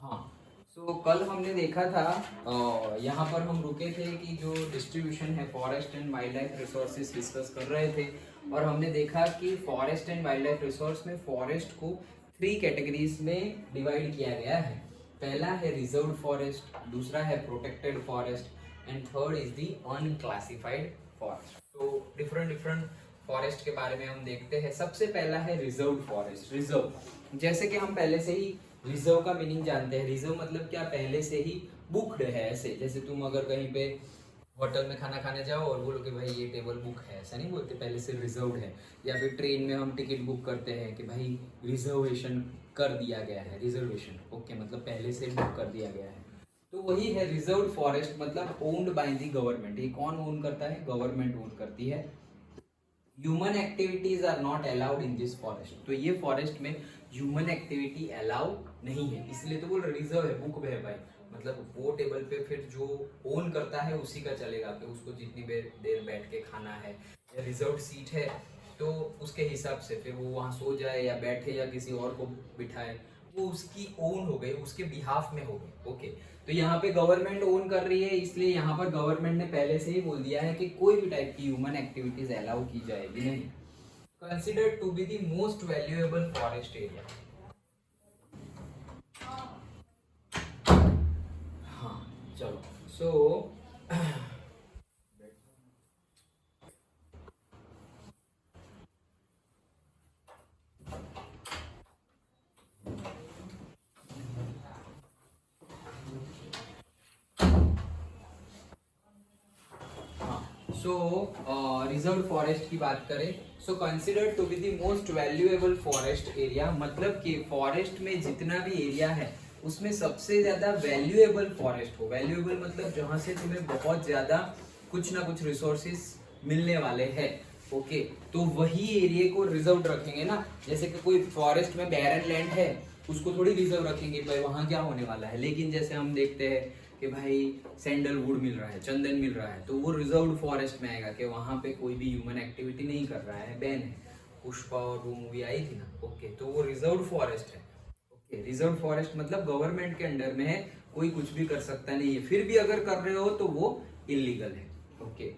हाँ, सो कल हमने देखा था, यहाँ पर हम रुके थे कि जो डिस्ट्रीब्यूशन है forest and wild life resources discuss कर रहे थे। और हमने देखा कि forest and wild life resource में फॉरेस्ट को 3 कैटेगरीज में डिवाइड किया गया है। पहला है रिजर्व्ड फॉरेस्ट, दूसरा है protected forest and third is the unclassified forest. तो डिफरेंट फॉरेस्ट के बारे में हम देखते हैं। सबसे पहला है रिजर्व्ड फॉरेस्ट। रिजर्व, जैसे कि हम पहले से ही रिजर्व का मीनिंग जानते हैं। रिजर्व मतलब क्या, पहले से ही बुक्ड है। ऐसे जैसे तुम अगर कहीं पे होटल में खाना खाने जाओ और बोलो कि भाई ये टेबल बुक है, ऐसा नहीं बोलते, पहले से रिजर्व्ड है। या फिर ट्रेन में हम टिकट बुक करते हैं कि भाई रिजर्वेशन कर दिया गया है। रिजर्वेशन ओके, मतलब पहले से बुक कर दिया गया है। तो वही है रिजर्व्ड फॉरेस्ट, मतलब ओन्ड बाय द गवर्नमेंट। ये कौन ओन करता है? गवर्नमेंट ओन करती है। Human activities are not allowed in this forest. तो ये फॉरेस्ट में ह्यूमन एक्टिविटी अलाउ नहीं है, इसलिए तो बोल रिजर्व है, बुक है भाई। मतलब वो टेबल पे फिर जो ओन करता है उसी का चलेगा कि उसको जितनी देर बैठ के खाना है। या रिजर्व सीट है तो उसके हिसाब से फिर वो वहाँ सो जाए या बैठे या किसी और को बिठाए, वो उसकी ओन हो गई, उसके बिहाफ में हो गई। ओके, तो यहाँ पे गवर्नमेंट ओन कर रही है, इसलिए यहाँ पर गवर्नमेंट ने पहले से ही बोल दिया है कि कोई भी टाइप की ह्यूमन एक्टिविटीज अलाउ की जाएगी नहीं। Considered to be the most valuable forest area. हाँ चलो, सो सो रिजर्व फॉरेस्ट की बात करें, so considered to be the most valuable forest area, मतलब कि फॉरेस्ट में जितना भी एरिया है उसमें सबसे ज्यादा वैल्यूएबल फॉरेस्ट हो। वैल्यूएबल मतलब जहां से तुम्हें बहुत ज्यादा कुछ ना कुछ रिसोर्सेस मिलने वाले हैं। ओके, तो वही एरिया को रिजर्व रखेंगे ना। जैसे कि कोई फॉरेस्ट में बैरन लैंड है, उसको थोड़ी रिजर्व रखेंगे भाई वहां क्या होने वाला है। लेकिन जैसे हम देखते हैं कि भाई सैंडलवुड मिल रहा है, चंदन मिल रहा है, तो वो रिजर्व्ड फॉरेस्ट में आएगा कि वहां पे कोई भी ह्यूमन एक्टिविटी नहीं कर रहा है, बैन है। पुष्पा और वो मूवी आई थी ना, ओके, तो वो रिजर्व्ड फॉरेस्ट है। ओके, रिजर्व्ड फॉरेस्ट मतलब गवर्नमेंट के अंडर में है, कोई कुछ भी कर सकता नहीं है। फिर भी अगर कर रहे हो तो वो इलीगल है। Okay,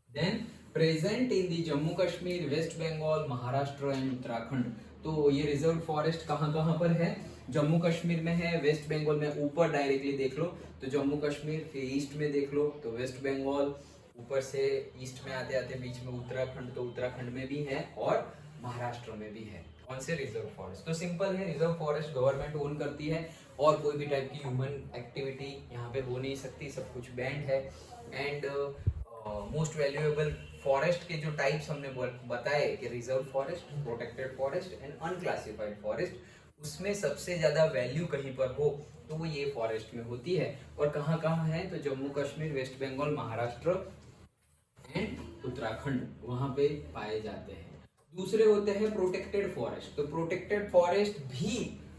then present in the Jammu Kashmir, west Bengal, Maharashtra and Uttarakhand. तो ये रिजर्व फॉरेस्ट कहाँ कहाँ पर है? जम्मू कश्मीर में है, वेस्ट बंगाल में, ऊपर डायरेक्टली देख लो तो जम्मू कश्मीर, फिर ईस्ट में देख लो तो वेस्ट बंगाल, ऊपर से ईस्ट में आते आते बीच में उत्तराखंड, तो उत्तराखंड में भी है और महाराष्ट्र में भी है। कौन से रिजर्व फॉरेस्ट? तो सिंपल है, रिजर्व फॉरेस्ट गवर्नमेंट ओन करती है और कोई भी टाइप की ह्यूमन एक्टिविटी यहाँ पे हो नहीं सकती, सब कुछ बैंड है। एंड मोस्ट वैल्यूएबल फॉरेस्ट के जो टाइप्स हमने बताए कि reserve forest, protected forest and unclassified forest, उसमें सबसे ज्यादा वैल्यू कहीं पर हो तो वो ये फॉरेस्ट में होती है। और कहाँ कहाँ है? तो जम्मू कश्मीर, वेस्ट बंगाल, महाराष्ट्र एंड उत्तराखंड, वहां पे पाए जाते हैं। दूसरे होते हैं प्रोटेक्टेड फॉरेस्ट। तो प्रोटेक्टेड फॉरेस्ट भी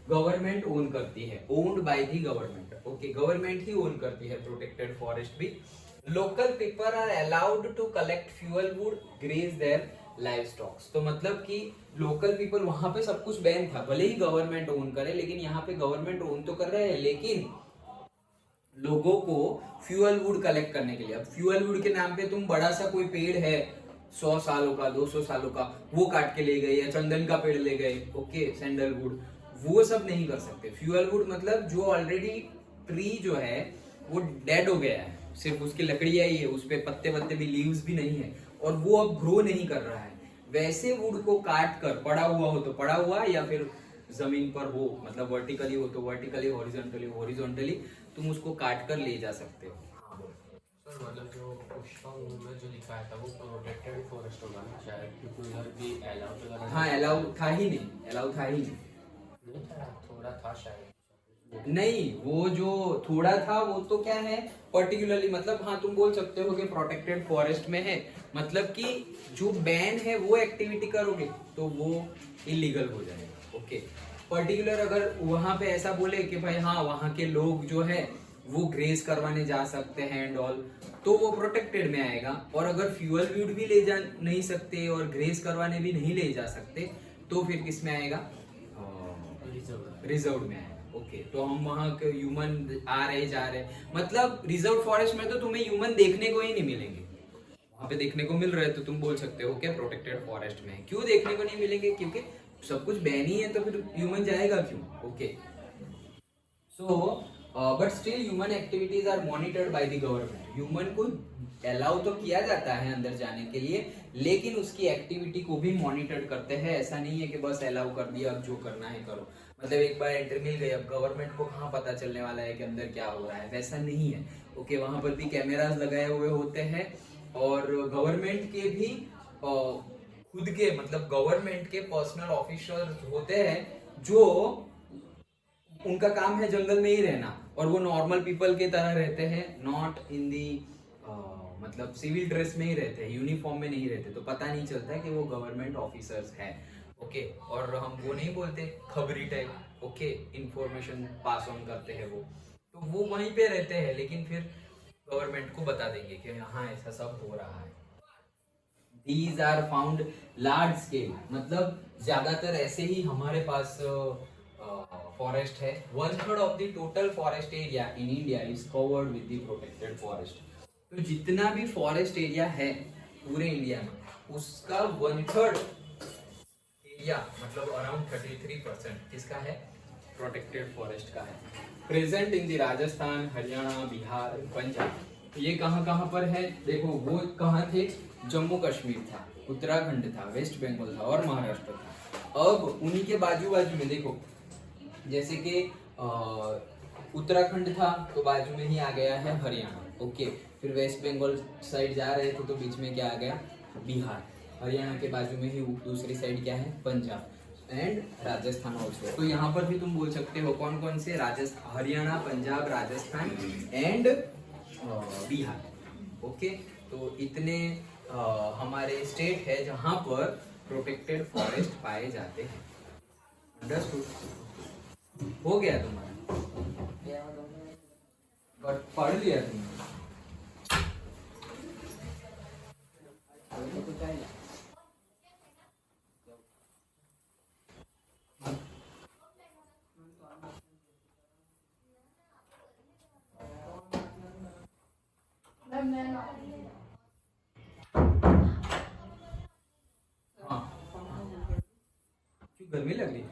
गवर्नमेंट ओन करती है, owned by the government. Okay, government ही ओन करती है प्रोटेक्टेड फॉरेस्ट भी। Local people are allowed to collect fuel wood, graze their live stocks. तो मतलब कि लोकल पीपल, वहां पे सब कुछ बैन था, भले ही गवर्नमेंट ओन करे, लेकिन यहाँ पे गवर्नमेंट ओन तो कर रहे हैं, लेकिन लोगों को फ्यूअल वुड कलेक्ट करने के लिए। अब फ्यूअल वुड के नाम पे तुम बड़ा सा कोई पेड़ है 100 सालों का, 200 सालों का, वो काट के ले गए, या चंदन का पेड़ ले गए, ओके, सैंडलवुड, वो सब नहीं कर सकते। फ्यूअल वुड मतलब जो ऑलरेडी ट्री जो है वो डेड हो गया है, सिर्फ उसकी लकड़ियां ही है, उस पे पत्ते वत्ते भी, लीव्स भी नहीं है, और वो अब ग्रो नहीं कर रहा है। वैसे वुड को काट कर, पड़ा हुआ हो तो पड़ा हुआ, या फिर जमीन पर हो, मतलब वर्टिकली हो तो वर्टिकली, हॉरिजॉन्टली हॉरिजॉन्टली, तुम उसको काट कर ले जा सकते हो। हाँ बोलो। सर मतलब जो पुष्पा मूवी में जो दिखाया था वो प्रोटेक्टेड फॉरेस्ट होगा ना शायद, क्योंकि उधर भी अलाउ तो हाँ, अलाउ था ही नहीं, अलाउ था ही नहीं। नहीं था, थोड़ा था शायद। नहीं, वो जो थोड़ा था वो तो क्या है, पर्टिकुलरली, मतलब हाँ तुम बोल सकते हो कि प्रोटेक्टेड फॉरेस्ट में है, मतलब कि जो बैन है वो एक्टिविटी करोगे तो वो इलीगल हो जाएगा। ओके, पर्टिकुलर अगर वहां पे ऐसा बोले कि भाई हाँ वहां के लोग जो है वो ग्रेस करवाने जा सकते हैं एंड ऑल, तो वो प्रोटेक्टेड में आएगा। और अगर फ्यूअल वुड भी ले जा नहीं सकते और ग्रेस करवाने भी नहीं ले जा सकते, तो फिर किस में आएगा? रिजर्व में आएगा। ओके, तो हम वहाँ के ह्यूमन आ रहे जा रहे, मतलब रिजर्व फॉरेस्ट में तो तुम्हें ह्यूमन देखने को ही नहीं मिलेंगे। वहां पे देखने को मिल रहे हैं तो तुम बोल सकते हो क्या प्रोटेक्टेड फॉरेस्ट में क्यों देखने को नहीं मिलेंगे, क्योंकि सब कुछ बैन ही है, तो फिर ह्यूमन जाएगा क्यों। Okay, so but still human activities are monitored by the government. Human को अलाउ तो किया जाता है अंदर जाने के लिए, लेकिन उसकी एक्टिविटी को भी मॉनिटर करते हैं। ऐसा नहीं है कि बस अलाउ कर दिया अब जो करना है करो, मतलब एक बार एंट्री मिल गई, अब गवर्नमेंट को कहाँ पता चलने वाला है कि अंदर क्या हो रहा है, वैसा नहीं है। ओके, वहां पर भी कैमरास लगाए हुए होते हैं, और गवर्नमेंट के भी खुद के, मतलब गवर्नमेंट के पर्सनल ऑफिसर्स होते हैं जो उनका काम है जंगल में ही रहना, और वो नॉर्मल पीपल के तरह रहते हैं, नॉट इन दी मतलब सिविल ड्रेस में ही रहते हैं, यूनिफॉर्म में नहीं रहते, तो पता नहीं चलता है कि वो गवर्नमेंट ऑफिसर्स हैं। ओके, और हम वो नहीं बोलते खबरी type, okay, information pass on करते हैं वो, तो वो वहीं पे रहते हैं, लेकिन फिर गवर्नमेंट को बता देंगे कि हाँ ऐसा सब हो रहा है। These are found large scale, मतलब ज्यादातर ऐसे ही हमारे पास फॉरेस्ट है। 1/3 of the total forest area in India is covered with the protected forest. तो जितना भी फॉरेस्ट एरिया है पूरे इंडिया में, उसका 1/3 एरिया, मतलब अराउंड 33% किसका है, प्रोटेक्टेड फॉरेस्ट का है। Present in the Rajasthan, Haryana, Bihar, Punjab. ये कहाँ कहाँ पर है देखो, वो कहाँ थे, जम्मू कश्मीर था, उत्तराखंड था, वेस्ट बंगाल था और महाराष्ट्र था। अब उन्हीं के बाजू बाजू में देखो, जैसे कि उत्तराखंड था तो बाजू में ही आ गया है हरियाणा, ओके, फिर वेस्ट बंगाल साइड जा रहे थे तो बीच में क्या आ गया, बिहार। हरियाणा के बाजू में ही दूसरी साइड क्या है, पंजाब एंड राजस्थान ऑल्सो। तो यहाँ पर भी तुम बोल सकते हो कौन कौन से, राजस्थान, हरियाणा, पंजाब, राजस्थान एंड बिहार। ओके, तो इतने हमारे स्टेट है जहाँ पर प्रोटेक्टेड फॉरेस्ट पाए जाते हैं। अंडरस्टूड, हो गया तुम्हारा, बट पढ़ लिया तुमने। हाँ, क्यों गर्मी लग रही है,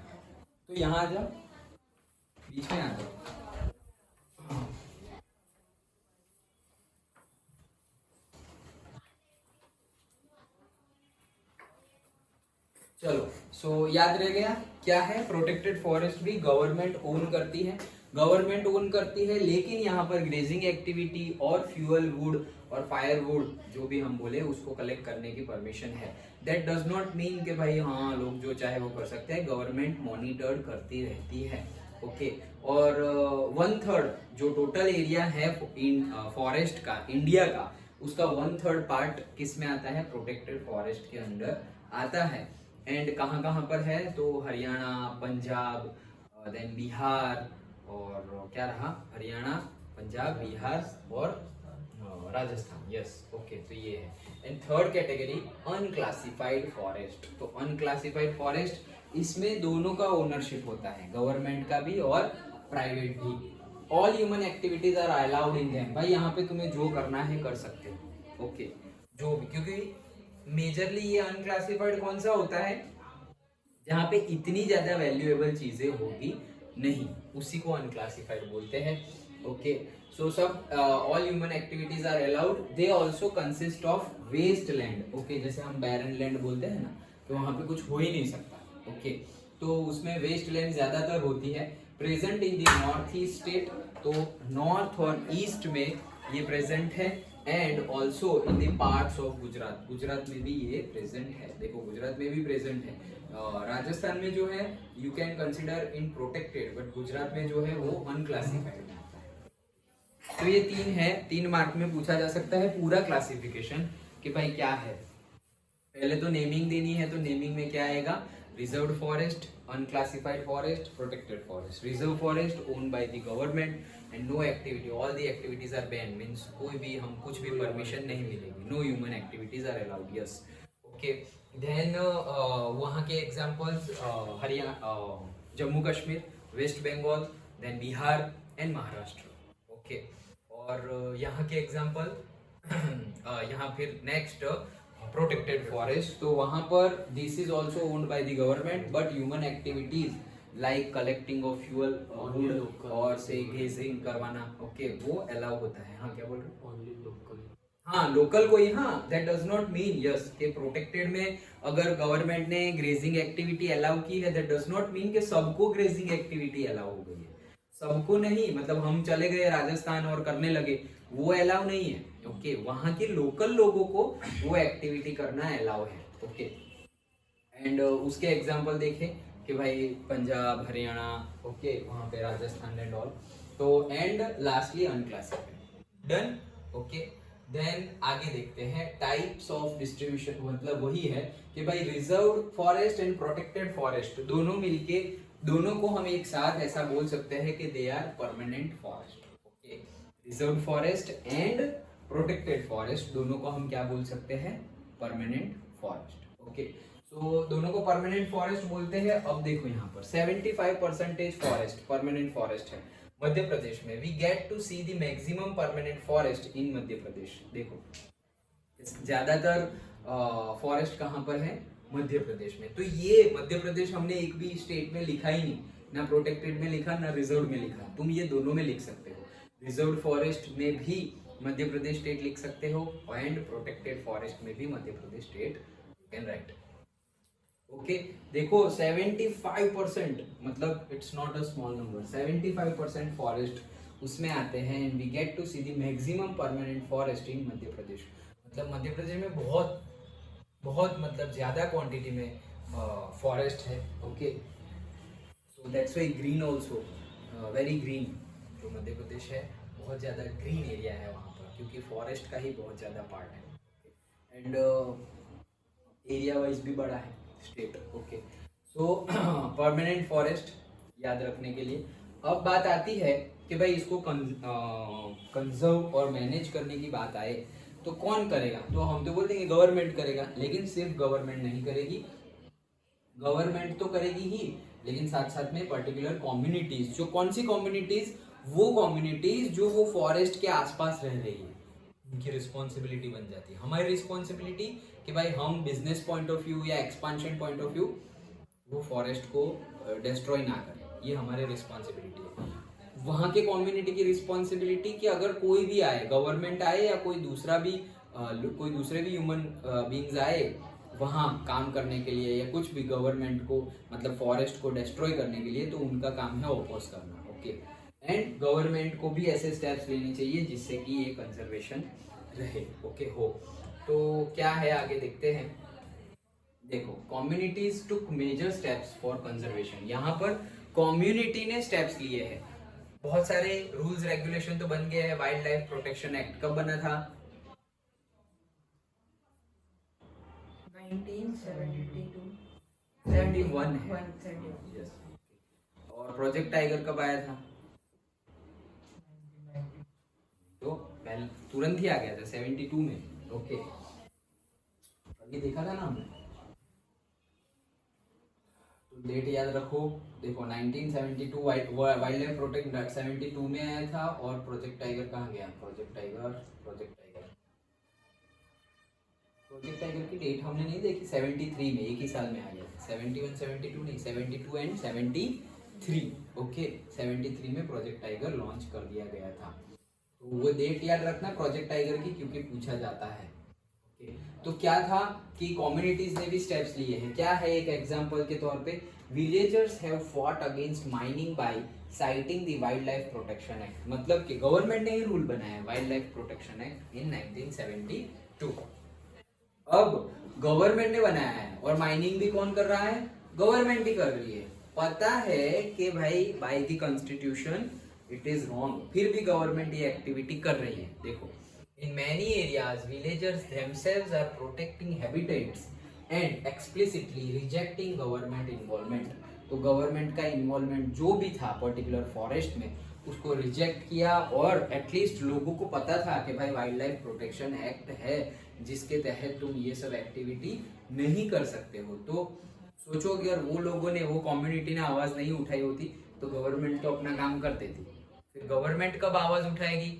तो यहाँ आ जाओ, बीच में आ जाओ। चलो, सो याद रह गया क्या है, प्रोटेक्टेड फॉरेस्ट भी गवर्नमेंट ओन करती है, गवर्नमेंट ओन करती है, लेकिन यहाँ पर ग्रेजिंग एक्टिविटी और फ्यूअल वुड और फायर वुड जो भी हम बोले उसको कलेक्ट करने की परमिशन है। दैट डज नॉट मीन कि भाई हाँ लोग जो चाहे वो कर सकते हैं, गवर्नमेंट मॉनिटर करती रहती है। ओके, और 1/3 जो टोटल एरिया है इन फॉरेस्ट का, इंडिया का, उसका 1/3 पार्ट किस में आता है, प्रोटेक्टेड फॉरेस्ट के अंडर आता है। एंड कहाँ कहाँ पर है, तो हरियाणा, पंजाब, देन बिहार, और क्या रहा, हरियाणा, पंजाब, बिहार और राजस्थान। यस, ओके, तो ये है। And third category unclassified forest. तो अनक्लासिफाइड फॉरेस्ट, इसमें दोनों का ओनरशिप होता है, गवर्नमेंट का भी और प्राइवेट भी। All human activities are allowed in them. भाई यहाँ पे तुम्हें जो करना है कर सकते हो, ओके, जो भी, क्योंकि मेजरली ये अनक्लासिफाइड कौन सा होता है, जहाँ पे इतनी ज्यादा वैल्यूएबल चीजें होगी नहीं, उसी को अनक्लासिफाइड बोलते हैं। ओके, सो सब all human activities are allowed. They also consist of waste land. Okay, जैसे हम बैरन लैंड बोलते हैं ना, तो वहां पे कुछ हो ही नहीं सकता। ओके, तो उसमें वेस्ट लैंड ज्यादातर होती है। Present in the north east state, तो नॉर्थ और ईस्ट में ये प्रेजेंट है, and also in the parts of Gujarat. Gujarat में भी ये प्रेजेंट है, देखो गुजरात में भी प्रेजेंट है। राजस्थान में जो है you can consider in protected, but Gujarat में जो है वो अनक्लासिफाइड है। तो ये 3 है, 3 मार्क में पूछा जा सकता है पूरा क्लासिफिकेशन कि भाई क्या है। पहले तो नेमिंग देनी है, तो नेमिंग में क्या आएगा, reserved forest, unclassified forest, protected forest. Reserve forest own by the government and no activity, all the activities are ban, means कोई भी, हम कुछ भी परमिशन नहीं मिलेगी, no human activities are allowed. Yes, okay, then वहाँ के examples, Haryana, Jammu Kashmir, west Bengal, then Bihar and Maharashtra. Okay, और यहाँ के एग्जांपल यहाँ फिर नेक्स्ट प्रोटेक्टेड फॉरेस्ट, तो वहां पर this is also owned by the government but human activities like collecting of fuel wood और से ग्रेजिंग करवाना, ओके, वो अलाउ होता है। हाँ क्या बोल रहे हो? Only local. हाँ लोकल को ही, हाँ that does not mean yes कि प्रोटेक्टेड में अगर गवर्नमेंट ने ग्रेजिंग एक्टिविटी अलाउ की है, दैट डज नॉट मीन कि सबको ग्रेजिंग एक्टिविटी अलाउ हो गई है, सबको नहीं। मतलब हम चले गए राजस्थान और करने लगे, वो अलाउ नहीं है। ओके, वहां के लोकल लोगों को वो एक्टिविटी करना अलाउ है। ओके, एंड उसके एग्जांपल देखें कि भाई पंजाब, हरियाणा, ओके, वहां पे राजस्थान एंड ऑल। तो and lastly unclassified, done. Okay, then आगे देखते हैं टाइप्स ऑफ डिस्ट्रीब्यूशन, मतलब वही है कि भाई reserve forest and protected forest दोनों मिलके, दोनों को हम एक साथ ऐसा बोल सकते हैं कि they are permanent forest. Okay, reserve forest and protected forest दोनों को हम क्या बोल सकते हैं? Permanent forest. ओके, सो दोनों को परमानेंट फॉरेस्ट बोलते हैं। अब देखो यहाँ पर 75% फॉरेस्ट परमानेंट फॉरेस्ट है मध्य प्रदेश में। We get to see the maximum permanent forest in Madhya Pradesh. देखो ज्यादातर फॉरेस्ट कहाँ पर है? मध्य प्रदेश में। तो ये मध्य प्रदेश हमने एक भी स्टेट में लिखा ही नहीं, ना प्रोटेक्टेड में लिखा ना रिजर्व में लिखा। तुम ये दोनों में लिख सकते हो, रिजर्व फॉरेस्ट में भी मध्य प्रदेश स्टेट लिख सकते हो एंड प्रोटेक्टेड फॉरेस्ट में भी Madhya Pradesh state you can write. Okay, देखो 75% मतलब it's not a small number, 75% forest उसमें आते हैं and we get to see the maximum permanent forest in Madhya Pradesh. मतलब मध्य प्रदेश में बहुत बहुत मतलब ज्यादा क्वांटिटी में फॉरेस्ट है। Okay, so that's why green also, very green जो मध्य प्रदेश है, बहुत ज़्यादा ग्रीन एरिया है वहाँ पर, क्योंकि फॉरेस्ट का ही बहुत ज़्यादा पार्ट है एंड एरिया वाइज भी बड़ा है स्टेट। ओके, सो परमानेंट फॉरेस्ट याद रखने के लिए अब बात आती है कि भाई इसको कंजर्व और मैनेज करने की बात आए तो कौन करेगा? तो हम तो बोल देंगे गवर्नमेंट करेगा, लेकिन सिर्फ गवर्नमेंट नहीं करेगी, गवर्नमेंट तो करेगी ही, लेकिन साथ साथ में पर्टिकुलर कम्युनिटीज, जो कौन सी कम्युनिटीज? वो कम्युनिटीज जो वो फॉरेस्ट के आसपास रह रही है, उनकी रिस्पॉन्सिबिलिटी बन जाती है। हमारी रिस्पॉन्सिबिलिटी कि भाई हम बिजनेस पॉइंट ऑफ व्यू या एक्सपांशन पॉइंट ऑफ व्यू वो फॉरेस्ट को डिस्ट्रॉय ना करें, ये हमारी रिस्पॉन्सिबिलिटी है। वहाँ के कम्युनिटी की रिस्पॉन्सिबिलिटी कि अगर कोई भी आए, गवर्नमेंट आए या कोई दूसरा भी कोई दूसरे भी ह्यूमन बींग्स आए वहाँ काम करने के लिए या कुछ भी गवर्नमेंट को मतलब फॉरेस्ट को डिस्ट्रॉय करने के लिए, तो उनका काम है ओपोज करना। ओके, एंड गवर्नमेंट को भी ऐसे स्टेप्स लेने चाहिए जिससे कि ये कंजर्वेशन रहे। ओके, हो तो क्या है आगे देखते हैं। देखो communities took major steps for conservation, यहाँ पर कम्युनिटी ने स्टेप्स लिए हैं। बहुत सारे रूल्स रेगुलेशन तो बन गए हैं। वाइल्ड लाइफ प्रोटेक्शन एक्ट कब बना था? 1972 71 है। 171 यस। और प्रोजेक्ट टाइगर कब आया था? तो पहले तुरंत ही आ गया था 72 में। ओके, ये देखा था ना हमने, तो डेट याद रखो। देखो 1972 वाइल्ड लाइफ प्रोटेक्ट 72 में आया था और प्रोजेक्ट टाइगर कहाँ गया? प्रोजेक्ट टाइगर की डेट हमने नहीं देखी। 73 में, एक ही साल में आ गया था। 71 72 नहीं, 72 एंड 73। ओके, 73 में प्रोजेक्ट टाइगर लॉन्च कर दिया गया था। तो वो डेट याद रखना प्रोजेक्ट टाइगर की, क्योंकि पूछा जाता है। ओके, तो क्या था कि कम्युनिटीज ने भी स्टेप्स लिए हैं। क्या है? एक एग्जांपल के तौर पे villagers have fought against mining by citing the wildlife protection act, मतलब कि गवर्नमेंट ने ही रूल बनाया है wildlife protection act in 1972। अब गवर्नमेंट ने बनाया है और माइनिंग भी कौन कर रहा है? गवर्नमेंट ही कर रही है। पता है कि भाई by the constitution it is wrong, फिर भी गवर्नमेंट ये एक्टिविटी कर रही है। देखो, in many areas villagers themselves are protecting habitats and explicitly rejecting government involvement। तो गवर्नमेंट का इन्वॉल्वमेंट जो भी था पर्टिकुलर फॉरेस्ट में उसको रिजेक्ट किया, और एटलीस्ट लोगों को पता था कि भाई वाइल्ड लाइफ प्रोटेक्शन एक्ट है जिसके तहत तुम ये सब एक्टिविटी नहीं कर सकते हो। तो सोचो कि अगर वो लोगों ने, वो कम्युनिटी ने आवाज नहीं उठाई होती तो गवर्नमेंट तो अपना काम करते थी। फिर गवर्नमेंट कब आवाज उठाएगी?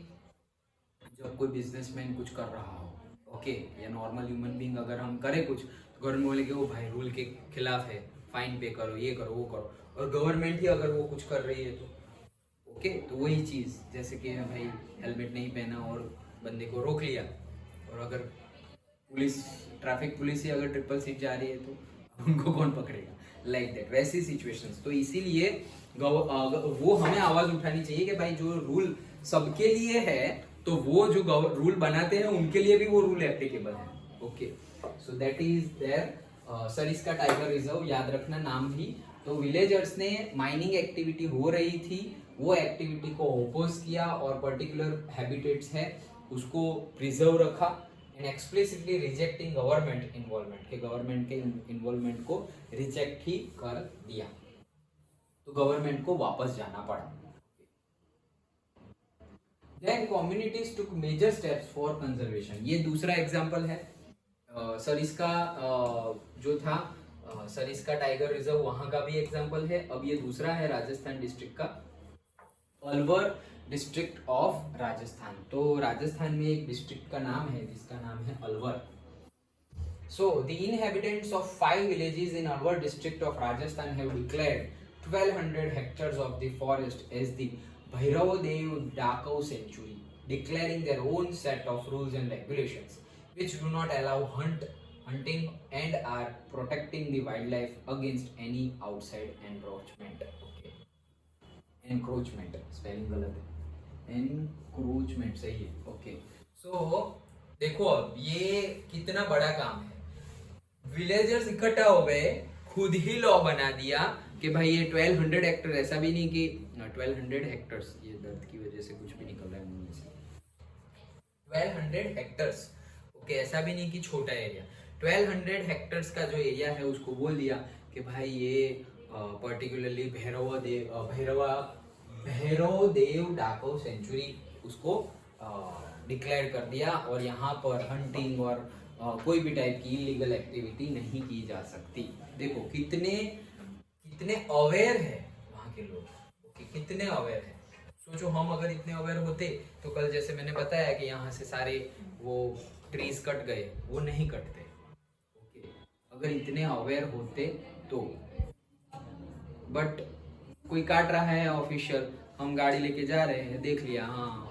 जब कोई बिजनेसमैन कुछ कर रहा हो, ओके, या नॉर्मल ह्यूमन बीइंग अगर हम करें कुछ, तो गवर्नमेंट बोलेगी ओ भाई रूल के खिलाफ है, फाइन पे करो, ये करो वो करो। और गवर्नमेंट ही अगर वो कुछ कर रही है तो ओके, तो वही चीज जैसे कि भाई हेलमेट नहीं पहना और बंदे को रोक लिया, और अगर पुलिस, ट्रैफिक पुलिस ही अगर ट्रिपल सीट जा रही है तो उनको कौन पकड़ेगा? लाइक दैट, वैसी सिचुएशंस। तो इसीलिए वो हमें आवाज उठानी चाहिए कि भाई जो रूल सबके लिए है, तो वो जो रूल बनाते हैं उनके लिए भी वो रूल एप्लीकेबल है। Okay, so that is there Sariska tiger reserve, याद रखना नाम भी। तो विलेजर्स ने माइनिंग एक्टिविटी हो रही थी, वो एक्टिविटी को ओपोज किया और पर्टिकुलर हैबिटेट्स है उसको प्रिजर्व रखा, and explicitly rejecting government involvement, के गवर्नमेंट के इन्वॉल्वमेंट को रिजेक्ट ही कर दिया, तो गवर्नमेंट को वापस जाना पड़ा। Then communities took major steps for conservation. ये दूसरा एग्जाम्पल है। सरिस्का जो था सरिस्का टाइगर रिजर्व, वहां का भी एग्जाम्पल है। अब ये दूसरा है राजस्थान डिस्ट्रिक्ट का, अलवर डिस्ट्रिक्ट ऑफ राजस्थान। तो राजस्थान में एक डिस्ट्रिक्ट का नाम है जिसका नाम है Alwar. So the inhabitants of 5 villages in Alwar district of Rajasthan have declared 1200 hectares of the forest as the Bhairav Dakau sanctuary, declaring their own set of rules and regulations which do not allow hunting and are protecting the wildlife against any outside encroachment. Okay, encroachment spelling गलत है, encroachment सही है। Okay, so देखो अब ये कितना बड़ा काम है। विलेजर्स इकट्ठा हो गए, खुद ही लॉ बना दिया कि भाई ये 1200 हेक्टर, ऐसा भी नहीं कि 1200 हेक्टर्स, ये दर्द की वजह से कुछ भी निकल रहा है मुंह में से, 1200 हेक्टर्स, ओके, ऐसा भी नहीं कि छोटा एरिया, 1200 हेक्टर्स का जो एरिया है उसको बोल दिया कि भाई ये पर्टिकुलरली भैरव देव डाको सेंचुरी उसको डिक्लेयर कर दिया, और यहाँ पर हंटिंग और कोई भी टाइप की इलीगल एक्टिविटी नहीं की जा सकती। देखो कितने अवेयर है वहाँ के लोग, ओके, कितने अवेयर है। सोचो हम अगर इतने अवेयर होते तो कल जैसे मैंने बताया कि यहाँ से सारे वो ट्रीज कट गए, वो नहीं कटते, ओके, अगर इतने अवेयर होते तो। बट कोई काट रहा है ऑफिशियल, हम गाड़ी लेके जा रहे हैं, देख लिया, हाँ,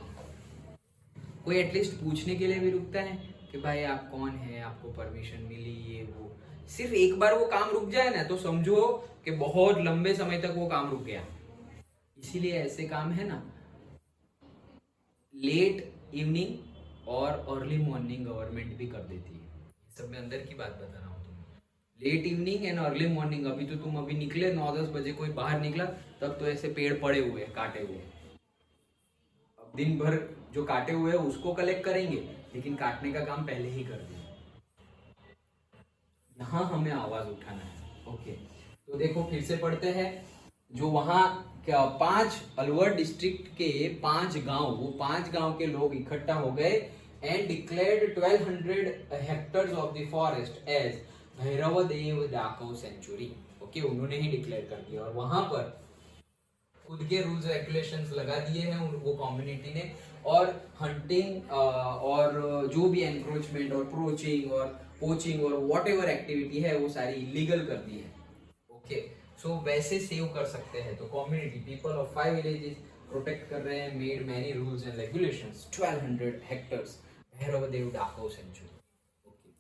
कोई एटलीस्ट पूछने के लिए भी रुकता है कि भाई आप कौन है, आपको परमिशन मिली, ये वो। सिर्फ एक बार वो काम रुक जाए ना तो समझो कि बहुत लंबे समय तक वो काम रुक गया। इसीलिए ऐसे काम है ना, लेट इवनिंग और अर्ली मॉर्निंग गवर्नमेंट भी कर देती है। सब में अंदर की बात बता रहा हूँ तुम्हें, late evening and early morning. अभी तो तुम अभी निकले 9-10 बजे, कोई बाहर निकला तब तो ऐसे पेड़ पड़े हुए हैं, काटे हुए। अब दिन भर जो काटे हुए हैं उसको कलेक्ट करेंगे, लेकिन काटने का काम पहले ही कर दिया। यहाँ हमें आवाज उठाना है। ओके, तो देखो फिर से पढ़ते हैं। जो वहाँ क्या 5 अलवर डिस्ट्रिक्ट के 5 गांव, वो 5 गांव के लोग इकट्ठा हो गए and declared 1200 hectares of the forest as Bhairav Dev Dakav sanctuary. Okay, उन्होंने ही डिक्लेयर कर दिया, और वहां पर खुद के रूल्स रेगुलेशंस लगा दिए हैं वो कम्युनिटी ने, और हंटिंग और जो भी एनक्रोचमेंट और प्रोचिंग और पोचिंग और व्हाटएवर एक्टिविटी है वो सारी इलीगल कर दी है। ओके, सो वैसे सेव कर सकते हैं। तो community people of 5 villages protect कर रहे हैं, made many rules and regulations, 1200 hectares Bhairav Dev Dakav sanctuary. Okay,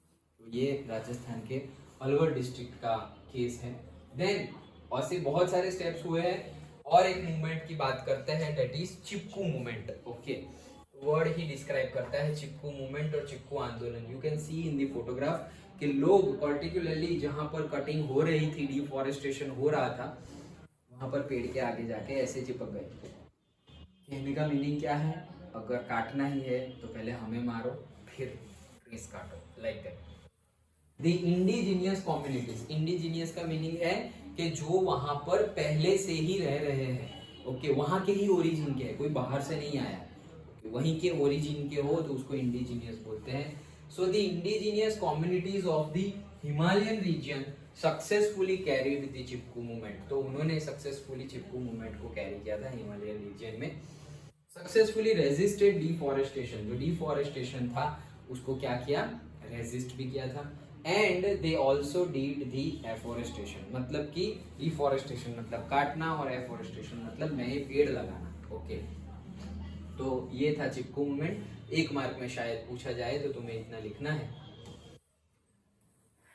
तो ये राजस्थान के अलवर डिस्ट्रिक्ट का केस है। देन और से बहुत सारे स्टेप्स हुए हैं, और एक मूवमेंट की बात करते हैं, that is Chipko movement. Okay, word ही डिस्क्राइब करता है चिपकू मूवमेंट और चिपकू आंदोलन। You can see in the photograph कि लोग पर्टिकुलरली जहां पर कटिंग हो रही थी, डिफॉरेस्टेशन हो रहा था, वहां पर पेड़ के आगे जाके ऐसे चिपक गए। कहने का मीनिंग क्या है, अगर काटना ही है तो पहले हमें मारो फिर ट्रीज काटो, like that. The indigenous communities, indigenous का मीनिंग है कि जो वहां पर पहले से ही रह रहे हैं। ओके, वहां के ही ओरिजिन के है, कोई बाहर से नहीं आया, वहीं के ओरिजिन के हो तो उसको इंडिजीनियस बोलते हैं। So the indigenous communities of the Himalayan region successfully carried the Chipko movement. तो उन्होंने सक्सेसफुली चिपकू मूवमेंट को कैरी किया था हिमालयन रीजन में। सक्सेसफुली रेजिस्टेड डिफॉरेस्टेशन, जो डिफॉरेस्टेशन था उसको क्या किया, रेजिस्ट भी किया था। And they also did the afforestation, मतलब कि डिफॉरेस्टेशन मतलब काटना और एफोरेस्टेशन मतलब नए पेड़ लगाना। ओके, तो ये था चिपकू मूवमेंट। 1 मार्क में शायद पूछा जाए तो तुम्हें इतना लिखना है।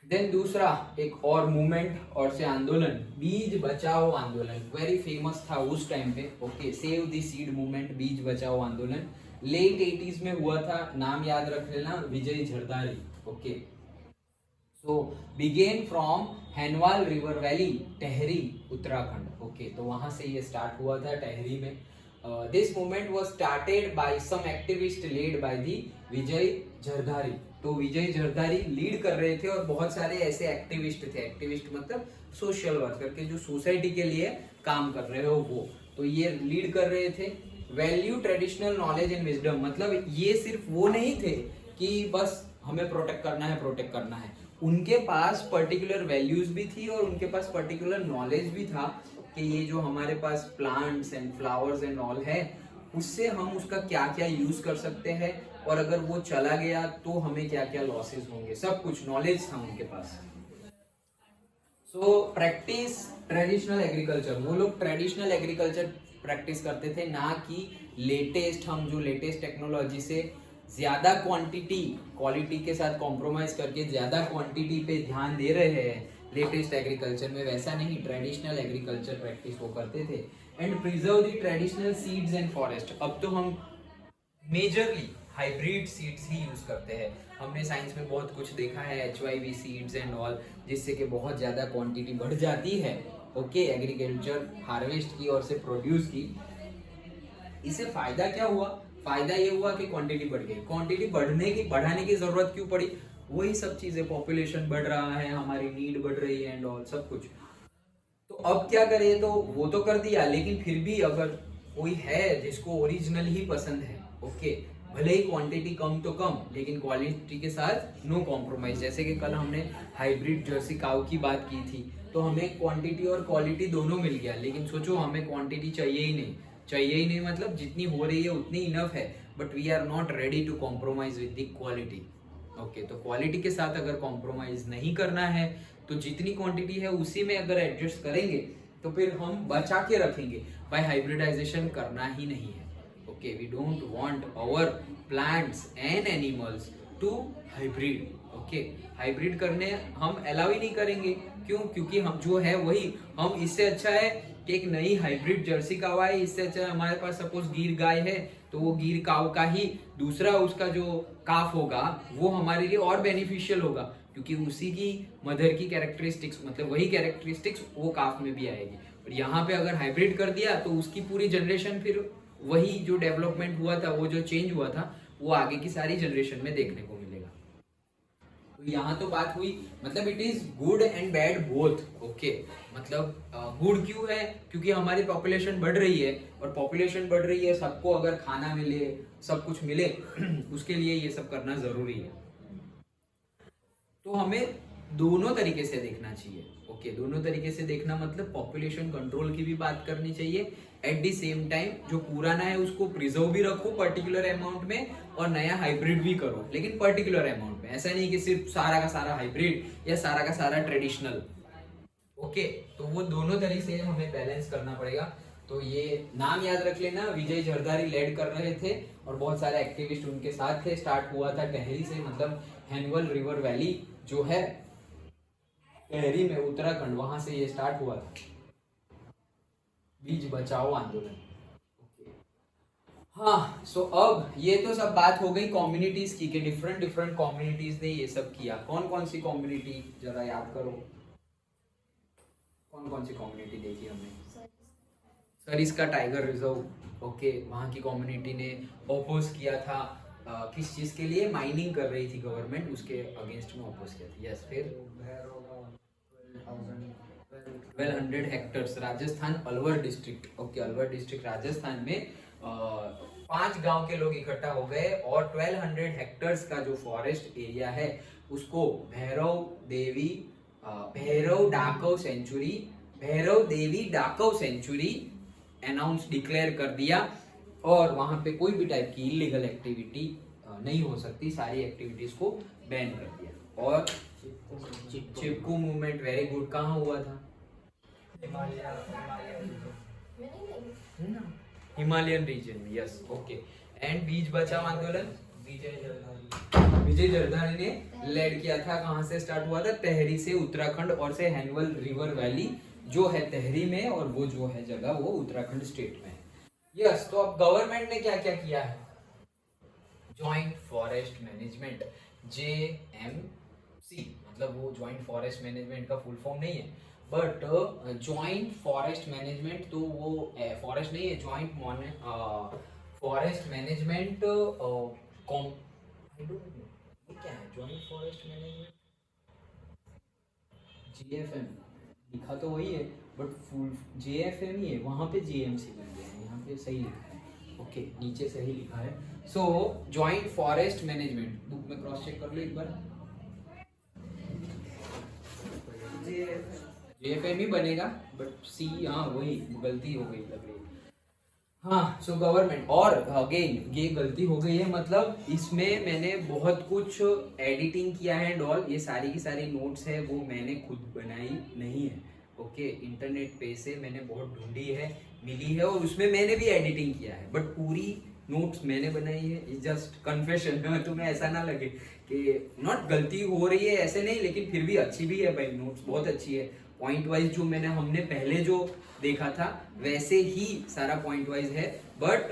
देन दूसरा एक और मूवमेंट और से आंदोलन, बीज बचाओ आंदोलन, वेरी फेमस था उस टाइम पे। Okay, save the seed movement, बीज बचाओ आंदोलन लेट 80s में हुआ था। नाम याद रख लेना, Vijay Jardhari. Okay, so began from Henwal river valley, Tehri, Uttarakhand. Okay, तो वहां से ये स्टार्ट हुआ था टेहरी में। This movement was started by some activist led by the Vijay Jardhari. तो विजय झरदारी लीड कर रहे थे और बहुत सारे ऐसे एक्टिविस्ट थे, एक्टिविस्ट मतलब सोशल वर्कर के जो सोसाइटी के लिए काम कर रहे हो वो, तो ये लीड कर रहे थे। Value traditional knowledge and wisdom, मतलब ये सिर्फ वो नहीं थे कि बस हमें प्रोटेक्ट करना है, उनके पास पर्टिकुलर वैल्यूज भी थी और उनके पास पर्टिकुलर नॉलेज भी था कि ये जो हमारे पास plants and flowers and all है उससे हम उसका क्या क्या यूज कर सकते हैं, और अगर वो चला गया तो हमें क्या क्या लॉसेस होंगे, सब कुछ नॉलेज था उनके पास। सो प्रैक्टिस ट्रेडिशनल एग्रीकल्चर, वो लोग ट्रेडिशनल एग्रीकल्चर प्रैक्टिस करते थे, ना कि लेटेस्ट, हम जो लेटेस्ट टेक्नोलॉजी से ज्यादा क्वालिटी के साथ कॉम्प्रोमाइज करके ज्यादा क्वांटिटी पे ध्यान दे रहे हैं लेटेस्ट एग्रीकल्चर में, वैसा नहीं, ट्रेडिशनल एग्रीकल्चर प्रैक्टिस वो करते थे। And preserve the traditional seeds and forest, अब तो हम मेजरली हाइब्रिड सीड्स ही यूज करते हैं। हमने साइंस में बहुत कुछ देखा है, HYV सीड्स एंड ऑल, जिससे कि बहुत ज्यादा क्वांटिटी बढ़ जाती है। ओके, एग्रीकल्चर हार्वेस्ट की और से प्रोड्यूस की। इससे फायदा क्या हुआ, फायदा ये हुआ कि क्वांटिटी बढ़ गई। क्वांटिटी बढ़ाने की जरूरत क्यों पड़ी, वही सब चीजें, पॉपुलेशन बढ़ रहा है, हमारी नीड बढ़ रही है एंड ऑल सब कुछ। तो अब क्या करें, तो वो तो कर दिया, लेकिन फिर भी अगर कोई है जिसको ओरिजिनल ही पसंद है, ओके, भले ही क्वांटिटी कम तो कम लेकिन क्वालिटी के साथ नो कॉम्प्रोमाइज। जैसे कि कल हमने हाइब्रिड जर्सी काऊ की बात की थी, तो हमें क्वांटिटी और क्वालिटी दोनों मिल गया, लेकिन सोचो हमें क्वांटिटी चाहिए ही नहीं, मतलब जितनी हो रही है उतनी इनफ है, but we are not ready to compromise with the quality. Okay, तो क्वालिटी के साथ अगर कॉम्प्रोमाइज नहीं करना है तो जितनी क्वांटिटी है उसी में अगर एडजस्ट करेंगे तो फिर हम बचा के रखेंगे। बाय हाइब्रिडाइजेशन करना ही नहीं है। Okay, we don't want our plants and animals to hybrid. Okay, hybrid करने हम अलाउ ही नहीं करेंगे। क्यों? क्योंकि हम जो है वही, हम इससे अच्छा है कि एक नई हाइब्रिड जर्सी काऊ है, इससे अच्छा हमारे पास सपोज गिर गाय है तो वो गिर काऊ का ही दूसरा उसका जो काफ होगा वो हमारे लिए और बेनिफिशियल होगा, क्योंकि उसी की मदर की कैरेक्टरिस्टिक्स, मतलब वही कैरेक्टरिस्टिक्स वो काफ में भी आएगी। और यहाँ पे अगर हाइब्रिड कर दिया तो उसकी पूरी जनरेशन, फिर वही जो डेवलपमेंट हुआ था, वो जो चेंज हुआ था, वो आगे की सारी जनरेशन में देखने को मिलेगा। तो यहाँ तो बात हुई, मतलब it is good and bad both. Okay, मतलब गुड क्यों है, क्योंकि हमारी पॉपुलेशन बढ़ रही है, और पॉपुलेशन बढ़ रही है, सबको अगर खाना मिले, सब कुछ मिले उसके लिए ये सब करना जरूरी है। तो हमें दोनों तरीके से देखना चाहिए। ओके, दोनों तरीके से देखना मतलब पॉपुलेशन कंट्रोल की भी बात करनी चाहिए, एट द सेम टाइम जो पुराना है उसको प्रिजर्व भी रखो पर्टिकुलर अमाउंट में, और नया हाइब्रिड भी करो, लेकिन पर्टिकुलर अमाउंट में। ऐसा नहीं कि सिर्फ सारा का सारा हाइब्रिड या सारा का सारा ट्रेडिशनल। ओके, तो वो दोनों तरीके से हमें बैलेंस करना पड़ेगा। तो ये नाम याद रख लेना, विजय झरदारी लेड कर रहे थे और बहुत सारे एक्टिविस्ट उनके साथ थे। स्टार्ट हुआ था टेहरी से, मतलब हैनवल रिवर वैली जो है टेहरी में, उत्तराखंड, वहां से ये स्टार्ट हुआ था बीज बचाओ आंदोलन। हाँ, सो अब ये तो सब बात हो गई कम्युनिटीज की, कि डिफरेंट कम्युनिटीज ने ये सब किया। कौन कौन सी कम्युनिटी, जरा याद करो, कौन कौन सी कम्युनिटी देखी हमने? सरिस का टाइगर रिजर्व। ओके, वहाँ की कम्युनिटी ने अपोज किया था किस चीज के लिए, माइनिंग कर रही थी गवर्नमेंट, उसके अगेंस्ट में अपोज किया था। यस, फिर 1200 hectares, Rajasthan Alwar district. Okay, Alwar district Rajasthan में 5 गांव के लोग इकट्ठा हो गए और 1200 हेक्टर्स का जो फॉरेस्ट एरिया है उसको भैरव देवी भैरव डाकव सेंचुरी, भैरव देवी डाकव सेंचुरी अनाउंस डिक्लेयर कर दिया और वहां पे कोई भी टाइप की इलीगल एक्टिविटी नहीं हो सकती, सारी एक्टिविटीज को बैन कर दिया। और चिपकू मूवमेंट, वेरी गुड, कहाँ हुआ था? हिमालयन रीजन में, यस, ओके। एंड बीज बचाओ आंदोलन विजय जरदारी ने लेड किया था। कहां से स्टार्ट हुआ था? तहरी से, उत्तराखंड और से हैनवल रिवर वैली जो है तहरी में, और वो जो है जगह वो उत्तराखंड स्टेट में है। यस, तो अब गवर्नमेंट ने क्या क्या किया है? जॉइंट फॉरेस्ट मैनेजमेंट, JMC, मतलब वो जॉइंट फॉरेस्ट मैनेजमेंट का फुल फॉर्म नहीं है, बट जॉइंट फॉरेस्ट मैनेजमेंट, तो वो फॉरेस्ट नहीं है, जॉइंट फॉरेस्ट मैनेजमेंट क्या है? जॉइंट फॉरेस्ट मैनेजमेंट JFM लिखा तो वही है, बट फुल JFM ही है, वहां पे JMC बन गया है, यहाँ पे सही लिखा है, ओके, नीचे सही लिखा है। सो जॉइंट फॉरेस्ट मैनेजमेंट, बुक में क्रॉस चेक कर लो एक बार, JFM ही बनेगा, बट C, हाँ वही गलती हो गई लग रही है। हाँ, सो गवर्नमेंट, और अगेन ये गलती हो गई है, मतलब इसमें मैंने बहुत कुछ एडिटिंग किया है एंड ऑल, ये सारी की सारी नोट्स है वो मैंने खुद बनाई नहीं है, ओके, इंटरनेट पे से मैंने बहुत ढूंढी है, मिली है, और उसमें मैंने भी एडिटिंग किया है, बट पूरी नोट्स मैंने बनाई है। जस्ट कन्फेशन, तुम्हें ऐसा ना लगे कि नॉट गलती हो रही है, ऐसे नहीं, लेकिन फिर भी अच्छी भी है भाई, नोट्स बहुत अच्छी है, पॉइंट वाइज जो हमने पहले जो देखा था वैसे ही सारा पॉइंट वाइज है, बट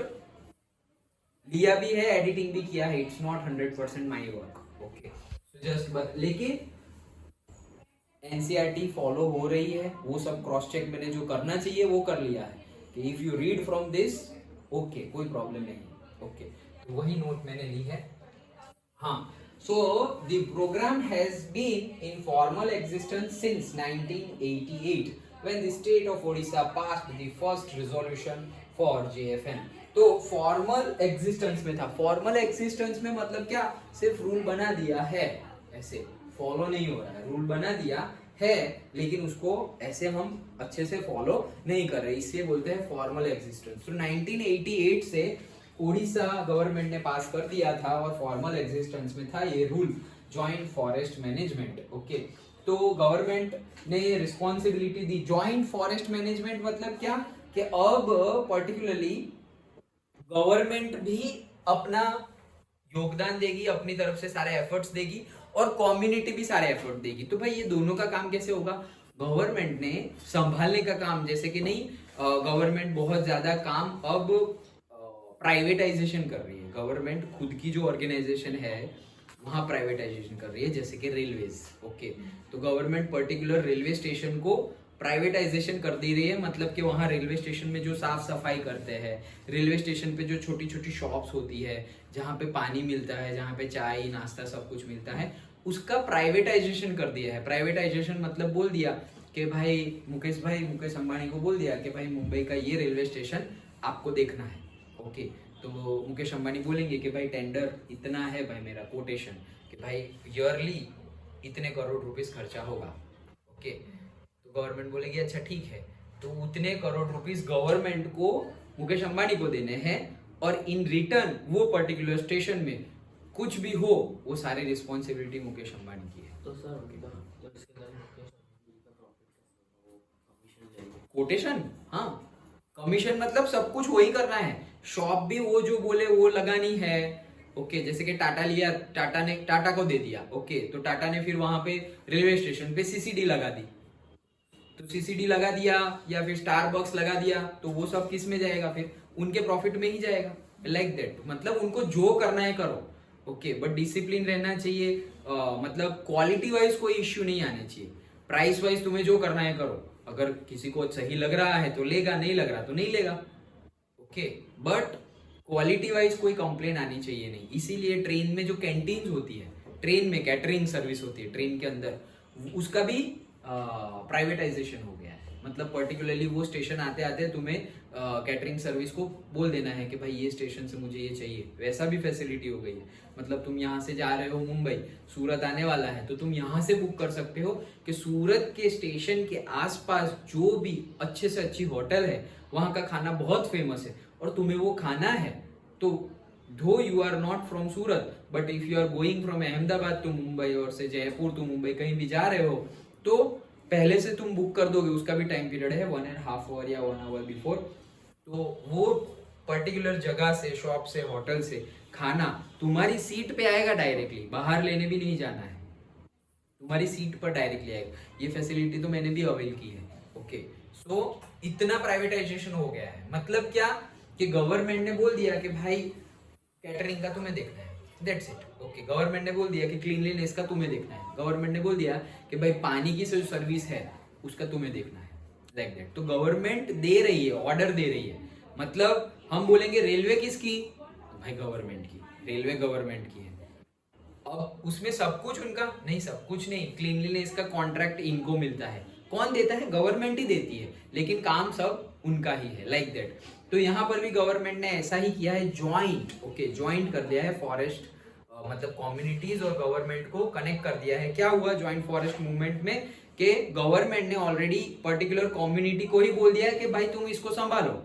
लिया भी है, एडिटिंग भी किया है, it's not 100% my work, okay, just but, लेकिन एनसीईआरटी फॉलो हो रही है, वो सब क्रॉस चेक मैंने जो करना चाहिए वो कर लिया है, कि if you read from this, okay, कोई प्रॉब्लम नहीं, ओके, तो वही नोट मैंने ली है। हाँ, so the program has been in formal existence since 1988 when the state of Odisha passed the first resolution for JFM। तो फॉर्मल एग्जिस्टेंस में था, फॉर्मल एग्जिस्टेंस में मतलब क्या? सिर्फ रूल बना दिया है, ऐसे फॉलो नहीं हो रहा है, रूल बना दिया है लेकिन उसको ऐसे हम अच्छे से फॉलो नहीं कर रहे, इससे बोलते हैं फॉर्मल एग्जिस्टेंस। तो 1988 से उड़ीसा गवर्नमेंट ने पास कर दिया था और फॉर्मल एग्जिस्टेंस में था ये rule, joint forest management, okay. तो गवर्नमेंट ने रिस्पॉन्सिबिलिटी दी, जॉइंट फॉरेस्ट मैनेजमेंट मतलब क्या? कि अब पर्टिकुलरली गवर्नमेंट भी अपना योगदान देगी, अपनी तरफ से सारे एफर्ट्स देगी, और कम्युनिटी भी सारे एफर्ट देगी। तो भाई ये दोनों का काम कैसे होगा? गवर्नमेंट ने संभालने का काम, जैसे कि नहीं, गवर्नमेंट बहुत ज्यादा काम अब प्राइवेटाइजेशन कर रही है, गवर्नमेंट खुद की जो ऑर्गेनाइजेशन है वहां प्राइवेटाइजेशन कर रही है, जैसे कि रेलवेज, ओके। तो गवर्नमेंट पर्टिकुलर रेलवे स्टेशन को प्राइवेटाइजेशन कर दे रही है, मतलब कि वहाँ रेलवे स्टेशन में जो साफ सफाई करते हैं, रेलवे स्टेशन पे जो छोटी छोटी शॉप्स होती है जहाँ पे पानी मिलता है, जहाँ पे चाय नाश्ता सब कुछ मिलता है, उसका प्राइवेटाइजेशन कर दिया है। प्राइवेटाइजेशन मतलब बोल दिया कि भाई मुकेश अंबानी को बोल दिया कि भाई मुंबई का ये रेलवे स्टेशन आपको देखना है, ओके। तो मुकेश अंबानी बोलेंगे कि भाई टेंडर इतना है, भाई मेरा कोटेशन कि भाई ईयरली इतने करोड़ रुपीस खर्चा होगा, ओके। तो गवर्नमेंट बोलेगी अच्छा ठीक है, तो उतने करोड़ रुपीस गवर्नमेंट को मुकेश अंबानी को देने हैं, और इन रिटर्न वो पर्टिकुलर स्टेशन में कुछ भी हो वो सारी रिस्पॉन्सिबिलिटी मुकेश अंबानी की है। तो सर जब इसके अंदर मुकेश अंबानी का प्रॉफिट वो कमीशन लेंगे, कोटेशन, हाँ, कमीशन मतलब सब कुछ वही करना है, शॉप भी वो जो बोले वो लगानी है, ओके। जैसे कि टाटा लिया, टाटा को दे दिया, ओके, तो टाटा ने फिर वहां पे रेलवे स्टेशन पे सीसीडी लगा दी, तो सीसीडी लगा दिया या फिर स्टारबक्स लगा दिया, तो वो सब किस में जाएगा? फिर उनके प्रॉफिट में ही जाएगा, लाइक दैट। मतलब उनको जो करना है करो, ओके, बट डिसिप्लिन रहना चाहिए, मतलब क्वालिटी वाइज कोई इश्यू नहीं आने चाहिए, प्राइस वाइज तुम्हें जो करना है करो, अगर किसी को सही लग रहा है तो लेगा, नहीं लग रहा तो नहीं लेगा, ओके, बट क्वालिटी वाइज कोई कंप्लेन आनी चाहिए नहीं। इसीलिए ट्रेन में जो कैंटीन्स होती है, ट्रेन में कैटरिंग सर्विस होती है ट्रेन के अंदर, उसका भी प्राइवेटाइजेशन हो गया है, मतलब पर्टिकुलरली वो स्टेशन आते आते तुम्हें कैटरिंग सर्विस को बोल देना है कि भाई ये स्टेशन से मुझे ये चाहिए, वैसा भी फैसिलिटी हो गई है। मतलब तुम यहाँ से जा रहे हो मुंबई, सूरत आने वाला है, तो तुम यहाँ से बुक कर सकते हो कि सूरत के स्टेशन के आसपास जो भी अच्छे से अच्छी होटल है वहाँ का खाना बहुत फेमस है और तुम्हें वो खाना है। तो दो you are not from Surat, but if you are going from Ahmedabad to Mumbai और से जयपुर टू मुंबई कहीं भी जा रहे हो, तो पहले से तुम बुक कर दोगे, उसका भी टाइम पीरियड है 1.5 आवर या 1 आवर बिफोर। तो वो पर्टिकुलर जगह से, शॉप से, होटल से खाना तुम्हारी सीट पे आएगा डायरेक्टली, बाहर लेने भी नहीं जाना है, तुम्हारी सीट पर डायरेक्टली आएगा। ये फैसिलिटी तो मैंने भी अवेल की है। ओके, सो इतना प्राइवेटाइजेशन हो गया है। मतलब क्या कि गवर्नमेंट ने बोल दिया कि भाई कैटरिंग का तुम्हें देखना है, दैट्स इट। ओके, गवर्नमेंट ने बोल दिया कि क्लीनलीनेस का तुम्हें देखना है, गवर्नमेंट ने बोल दिया कि भाई पानी की जो सर्विस है उसका तुम्हें देखना है, लाइक दैट। तो गवर्नमेंट दे रही है, ऑर्डर दे रही है। मतलब हम बोलेंगे रेलवे किसकी, भाई गवर्नमेंट की, रेलवे गवर्नमेंट की है। अब उसमें सब कुछ उनका नहीं, सब कुछ नहीं, क्लीनलीनेस का कॉन्ट्रैक्ट इनको मिलता है। कौन देता है, गवर्नमेंट ही देती है, लेकिन काम सब उनका ही है, लाइक दैट। तो यहाँ पर भी गवर्नमेंट ने ऐसा ही किया है, ज्वाइंट, ओके, ज्वाइंट कर दिया है फॉरेस्ट, मतलब कम्युनिटीज और गवर्नमेंट को कनेक्ट कर दिया है। क्या हुआ ज्वाइंट फॉरेस्ट मूवमेंट में कि गवर्नमेंट ने ऑलरेडी पर्टिकुलर कम्युनिटी को ही बोल दिया है कि भाई तुम इसको संभालो।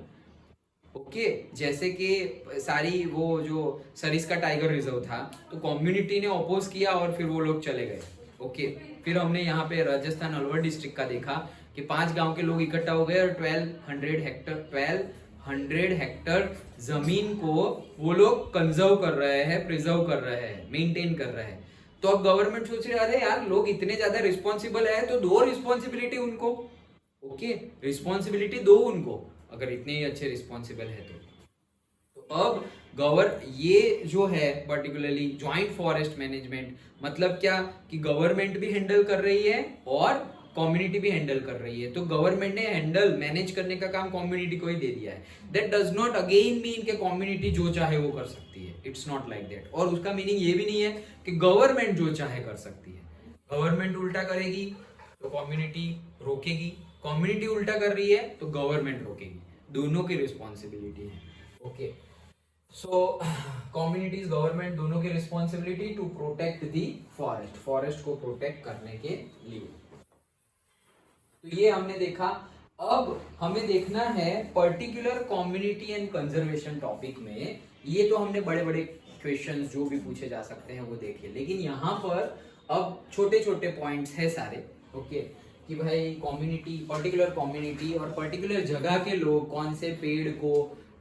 ओके, जैसे कि सारी वो जो सरिस्का टाइगर रिजर्व था, तो कम्युनिटी ने अपोज किया और फिर वो लोग चले गए। ओके, फिर हमने यहाँ पे राजस्थान अलवर डिस्ट्रिक्ट का देखा कि 5 गांव के लोग इकट्ठा हो गए और 1200 हेक्टर जमीन को वो लोग कंजर्व कर रहे हैं, प्रिजर्व कर रहे हैं, मेंटेन कर रहे हैं। तो अब गवर्नमेंट सोच रही है अरे यार लोग इतने ज्यादा रिस्पॉन्सिबल है तो दो रिस्पॉन्सिबिलिटी उनको। ओके, रिस्पॉन्सिबिलिटी दो उनको, अगर इतने ही अच्छे रिस्पॉन्सिबल है तो अब ये जो है पर्टिकुलरली ज्वाइंट फॉरेस्ट मैनेजमेंट, मतलब क्या कि गवर्नमेंट भी हैंडल कर रही है और कम्युनिटी भी हैंडल कर रही है। तो गवर्नमेंट ने हैंडल मैनेज करने का काम कम्युनिटी को ही दे दिया है। That does not again mean कि कम्युनिटी जो चाहे वो कर सकती है, इट्स नॉट लाइक दैट। और उसका मीनिंग ये भी नहीं है कि गवर्नमेंट जो चाहे कर सकती है। गवर्नमेंट उल्टा करेगी तो कम्युनिटी रोकेगी, कम्युनिटी उल्टा कर रही है तो गवर्नमेंट रोकेगी, दोनों की रिस्पॉन्सिबिलिटी है। ओके, सो कम्युनिटीज, गवर्नमेंट दोनों की responsibility to protect the forest, forest को प्रोटेक्ट करने के लिए। तो ये हमने देखा। अब हमें देखना है particular community and conservation topic में, ये तो हमने बड़े बड़े क्वेश्चंस जो भी पूछे जा सकते हैं वो देखिए, लेकिन यहाँ पर अब छोटे छोटे पॉइंट्स है सारे। ओके, कि भाई कम्युनिटी, पर्टिकुलर कम्युनिटी और पर्टिकुलर जगह के लोग कौन से पेड़ को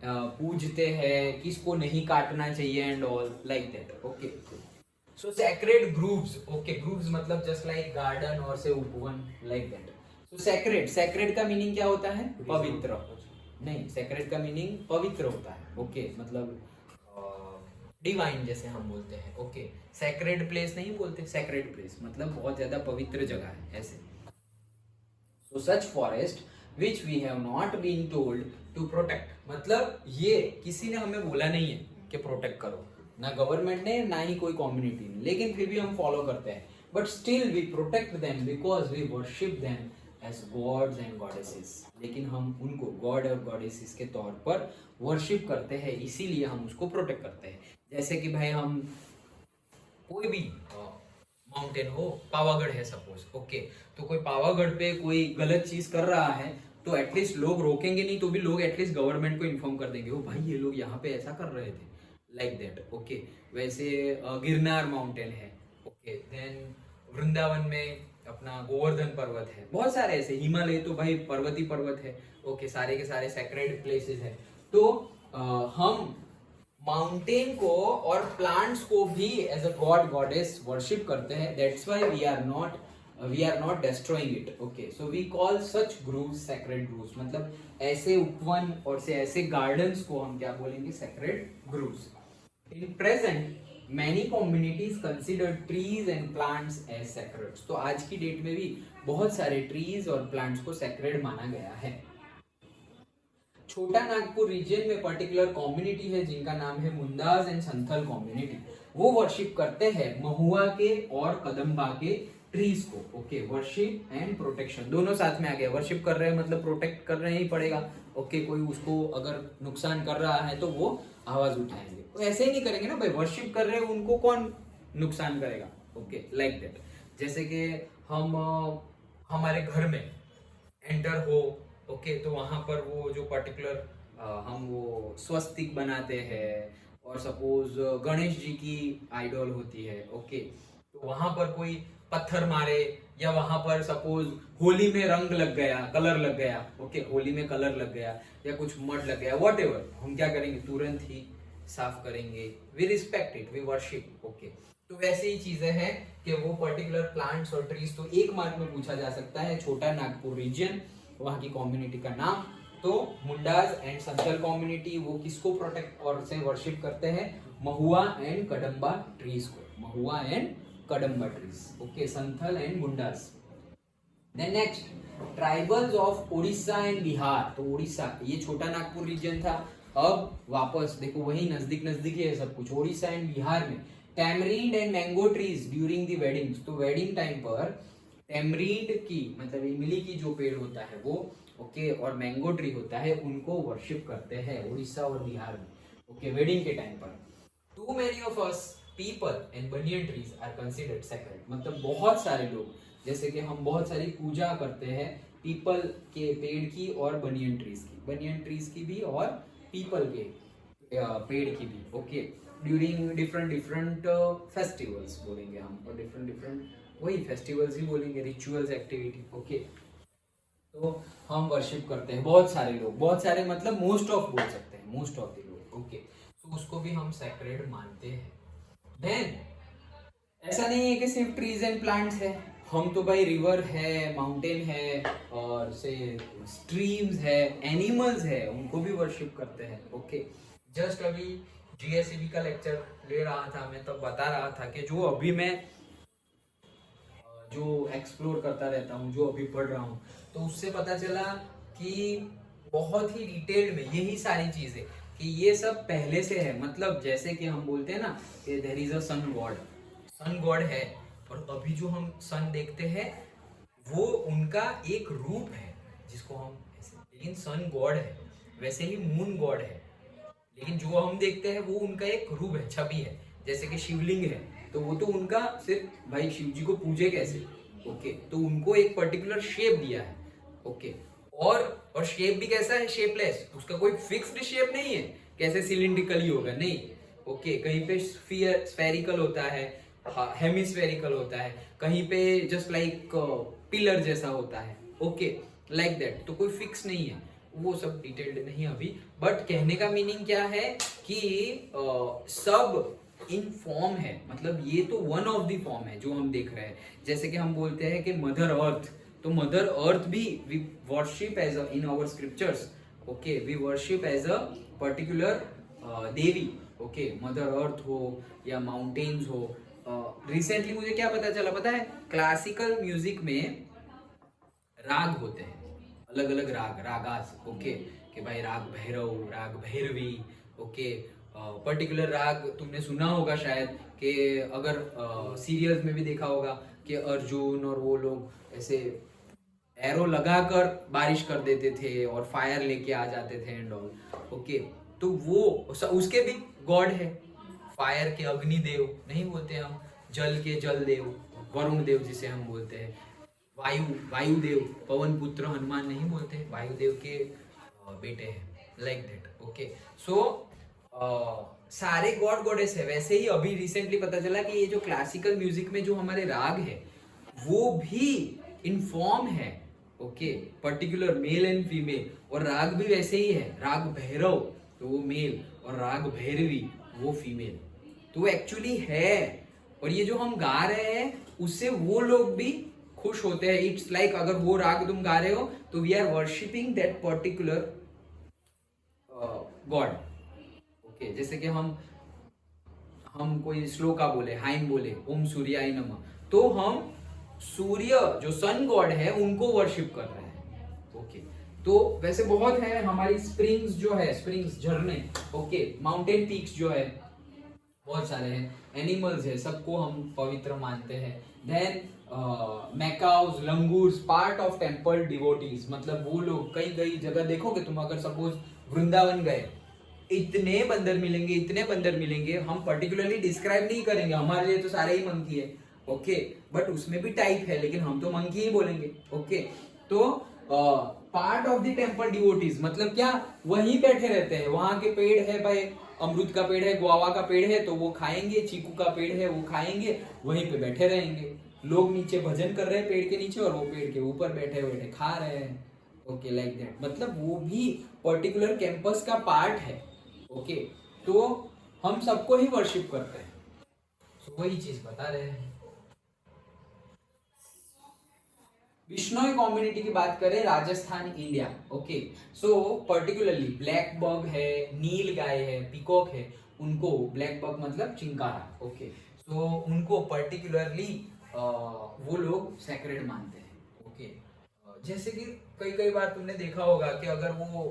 पूजते हैं, किसको नहीं काटना चाहिए and all like that. Okay, so sacred groups, okay, groups मतलब जस्ट लाइक गार्डन और से उपवन like that. So sacred, sacred का मीनिंग क्या होता है, पवित्र। नहीं, सैक्रेड का मीनिंग पवित्र होता है। ओके, मतलब डिवाइन जैसे हम बोलते हैं। ओके, सैक्रेड प्लेस नहीं बोलते, सैक्रेड प्लेस मतलब बहुत ज्यादा पवित्र जगह है ऐसे। So such forest which we have not been told to protect, मतलब ये किसी ने हमें बोला नहीं है कि प्रोटेक्ट करो, ना गवर्नमेंट ने ना ही कोई कम्युनिटी ने, लेकिन फिर भी हम फॉलो करते हैं। But still we protect them because we worship them as gods and goddesses. लेकिन हम उनको गॉड और गॉडेसेस के तौर पर वर्शिप करते हैं, इसीलिए हम उसको प्रोटेक्ट करते हैं। जैसे कि भाई हम कोई भी माउंटेन हो, पावागढ़ है सपोज, ओके, तो कोई पावागढ़ पे कोई गलत चीज कर रहा है तो एटलीस्ट लोग रोकेंगे नहीं, तो भी लोग एटलीस्ट गवर्नमेंट को इन्फॉर्म कर देंगे, ओ भाई ये लोग यहाँ पे ऐसा कर रहे थे, लाइक दैट। ओके, वैसे गिरनार माउंटेन है। ओके, देन वृंदावन में अपना गोवर्धन पर्वत है, बहुत सारे ऐसे, हिमालय तो भाई पर्वत ही पर्वत है। ओके, सारे के सारे सैक्रेड प्लेसेस है। तो हम माउंटेन को और प्लांट्स को भी as a god goddess worship करते हैं। That's why we are not destroying it. Okay, so we call such groves sacred groves, मतलब ऐसे उपवन और से ऐसे गार्डन्स को हम क्या बोलेंगे, sacred groves. In present many communities consider trees and plants as sacred. तो आज की डेट में भी बहुत सारे ट्रीज और प्लांट्स को सैक्रेड माना गया है। छोटा नागपुर रीजन में पर्टिकुलर कम्युनिटी है जिनका नाम है मुंदाज एंड संथल कम्युनिटी। वो वर्शिप करते हैं महुआ के और कदम्बा के ट्रीज को। ओके, वर्शिप एंड प्रोटेक्शन दोनों साथ में आ गया। वर्शिप कर रहे हैं मतलब प्रोटेक्ट कर रहे ही पड़ेगा। ओके, कोई उसको अगर नुकसान कर रहा है तो वो आवाज उठाएंगे। तो ऐसे ही नहीं करेंगे ना भाई, वर्शिप कर रहे हैं उनको कौन नुकसान करेगा। Okay, like that. जैसे कि हम हमारे घर में एंटर हो, ओके, तो वहां पर वो जो पर्टिकुलर हम वो स्वस्तिक बनाते हैं, और सपोज गणेश जी की आइडल होती है। ओके, तो वहां पर कोई पत्थर मारे, या वहां पर सपोज होली में रंग लग गया, कलर लग गया। ओके, होली में कलर लग गया या कुछ मड लग गया, वॉट एवर, हम क्या करेंगे, तुरंत ही साफ करेंगे। We respect it, we worship. Okay, तो वैसे ही चीजें हैं कि वो पर्टिकुलर प्लांट्स और ट्रीज, तो एक मार्क में पूछा जा सकता है। छोटा नागपुर रीजन, वहां की कम्युनिटी का नाम, तो मुंडाज एंड संथल कम्युनिटी, वो किसको प्रोटेक्ट और से वर्शिप करते हैं, महुआ एंड कदम्बा ट्रीज को, mahua and kadamba trees. Okay, Santhal and Mundas. Then next, tribals of Orissa and Bihar. तो उड़ीसा, ये छोटा नागपुर रीजन था, अब वापस देखो वही नजदीक नजदीक है सब कुछ। उड़ीसा एंड बिहार में tamarind and mango trees during the weddings, तो वेडिंग टाइम पर टैमरिंड की मतलब इमली की जो पेड़ होता है वो, ओके, और मैंगो ट्री होता है, उनको वर्शिप करते हैं उड़ीसा और बिहार में। ओके, वेडिंग के टाइम पर। To many of us peepal and banyan trees are considered sacred, मतलब बहुत सारे लोग, जैसे कि हम बहुत सारी पूजा करते हैं पीपल के पेड़ की और बनियन ट्रीज की, बनियन ट्रीज की भी और पीपल के पेड़ की भी। ओके, ड्यूरिंग डिफरेंट फेस्टिवल्स बोलेंगे हम, और डिफरेंट वही फेस्टिवल्स ही बोलेंगे, रिचुअल्स, एक्टिविटी। ओके, तो हम वर्शिप करते हैं बहुत सारे लोग, बहुत सारे मतलब मोस्ट ऑफ बोल सकते हैं, मोस्ट ऑफ द लोग। ओके, तो उसको भी हम सेक्रेड मानते हैं। देन ऐसा नहीं है कि सिर्फ ट्रीज एंड प्लांट्स है, हम तो भाई रिवर है, माउंटेन है, और से स्ट्रीम्स है, एनिमल्स है, उनको भी वर्शिप करते हैं। ओके, जस्ट अभी जीएसईबी का लेक्चर ले रहा था मैं, तब बता रहा था कि जो अभी मैं जो एक्सप्लोर करता रहता हूँ, जो अभी पढ़ रहा हूँ, तो उससे पता चला कि बहुत ही डिटेल्ड में यही सारी चीजें, कि ये सब पहले से है। मतलब जैसे कि हम बोलते हैं ना कि there is a sun god, sun god है, और अभी जो हम सन देखते हैं वो उनका एक रूप है जिसको हम ऐसे, लेकिन सन गॉड है। वैसे ही मून गॉड है, लेकिन जो हम देखते हैं वो उनका एक रूप है, छवि है। जैसे कि शिवलिंग है, तो वो तो उनका सिर्फ भाई शिव जी को पूजे कैसे। ओके, तो उनको एक पर्टिकुलर शेप दिया है। ओके, और शेप भी कैसा है, शेपलेस, उसका कोई फिक्स्ड शेप नहीं है, कैसे सिलिंड्रिकल ही होगा, नहीं। ओके, कहीं पे स्फेरिकल होता है, हेमिस्फेरिकल होता है, कहीं पे जस्ट लाइक पिलर जैसा होता है। ओके, लाइक दैट, तो कोई फिक्स नहीं है, वो सब डिटेल्ड नहीं अभी। बट कहने का मीनिंग क्या है कि सब इन फॉर्म है, मतलब ये तो वन ऑफ द फॉर्म है जो हम देख रहे हैं। जैसे कि हम बोलते हैं कि मदर अर्थ, तो मदर अर्थ भी we worship as a in our scriptures. Okay, we worship as a particular devi. Okay, mother earth हो या माउंटेन्स हो। रिसेंटली मुझे क्या पता चला पता है, क्लासिकल म्यूजिक में राग होते हैं, अलग अलग रागास। ओके, कि भाई राग भैरव, राग भैरवी। ओके, पर्टिकुलर राग तुमने सुना होगा शायद, कि अगर सीरियल्स में भी देखा होगा कि अर्जुन और वो लोग ऐसे एरो लगाकर बारिश कर देते थे और फायर लेके आ जाते थे एंड ऑल। ओके, तो वो उसके भी गॉड है, फायर के अग्निदेव नहीं बोलते हम, जल के जल देव वरुण देव जिसे हम बोलते हैं, वायुदेव पवन पुत्र हनुमान नहीं बोलते, वायुदेव के बेटे हैं, लाइक दैट। ओके, सो सारे गॉड गॉडेस है। वैसे ही अभी रिसेंटली पता चला कि ये जो क्लासिकल म्यूजिक में जो हमारे राग है वो भी इन फॉर्म है। Okay, particular male and female, और राग भी वैसे ही है, राग भैरव तो वो मेल, और राग भैरवी वो फीमेल, तो वो एक्चुअली है। और ये जो हम गा रहे हैं उससे वो लोग भी खुश होते हैं। इट्स लाइक अगर वो राग तुम गा रहे हो तो we are worshipping that particular god. Okay, जैसे कि हम कोई श्लोका बोले, हाइम बोले, ओम सूर्याय नमः, तो हम सूर्य जो सन गॉड है उनको वर्शिप कर रहे हैं। ओके, तो वैसे बहुत है, हमारी स्प्रिंग्स जो है, स्प्रिंग्स झरने, ओके, माउंटेन पीक्स जो है बहुत सारे हैं, एनिमल्स है, सबको हम पवित्र मानते हैं। Then macaques, langurs, part of temple devotees, मतलब वो लोग कई कई जगह देखोगे तुम, अगर सपोज वृंदावन गए, इतने बंदर मिलेंगे, इतने बंदर मिलेंगे, हम पर्टिकुलरली डिस्क्राइब नहीं करेंगे, हमारे लिए तो सारे ही मंकी है, ओके, बट उसमें भी टाइप है, लेकिन हम तो मंकी ही बोलेंगे, ओके। तो part of the temple devotees मतलब क्या, वहीं बैठे रहते हैं, वहां के पेड़ है भाई, अमरूद का पेड़ है, गुआवा का पेड़ है तो वो खाएंगे, चीकू का पेड़ है वो खाएंगे, वहीं पे बैठे रहेंगे। लोग नीचे भजन कर रहे हैं पेड़ के नीचे, और वो पेड़ के ऊपर बैठे बैठे खा रहे हैं, ओके, लाइक दैट, मतलब वो भी पर्टिकुलर कैंपस का पार्ट है, ओके। तो हम सबको ही वर्शिप करते हैं, तो वही चीज बता रहे हैं। बिश्नोई कम्युनिटी की बात करें, Rajasthan, India, okay, so particularly black bug है, नील गाय है, पीकॉक है, उनको ब्लैक बग मतलब चिंकारा, ओके, सो उनको पर्टिकुलरली वो लोग सैक्रेड मानते हैं, ओके। जैसे कि कई कई बार तुमने देखा होगा कि अगर वो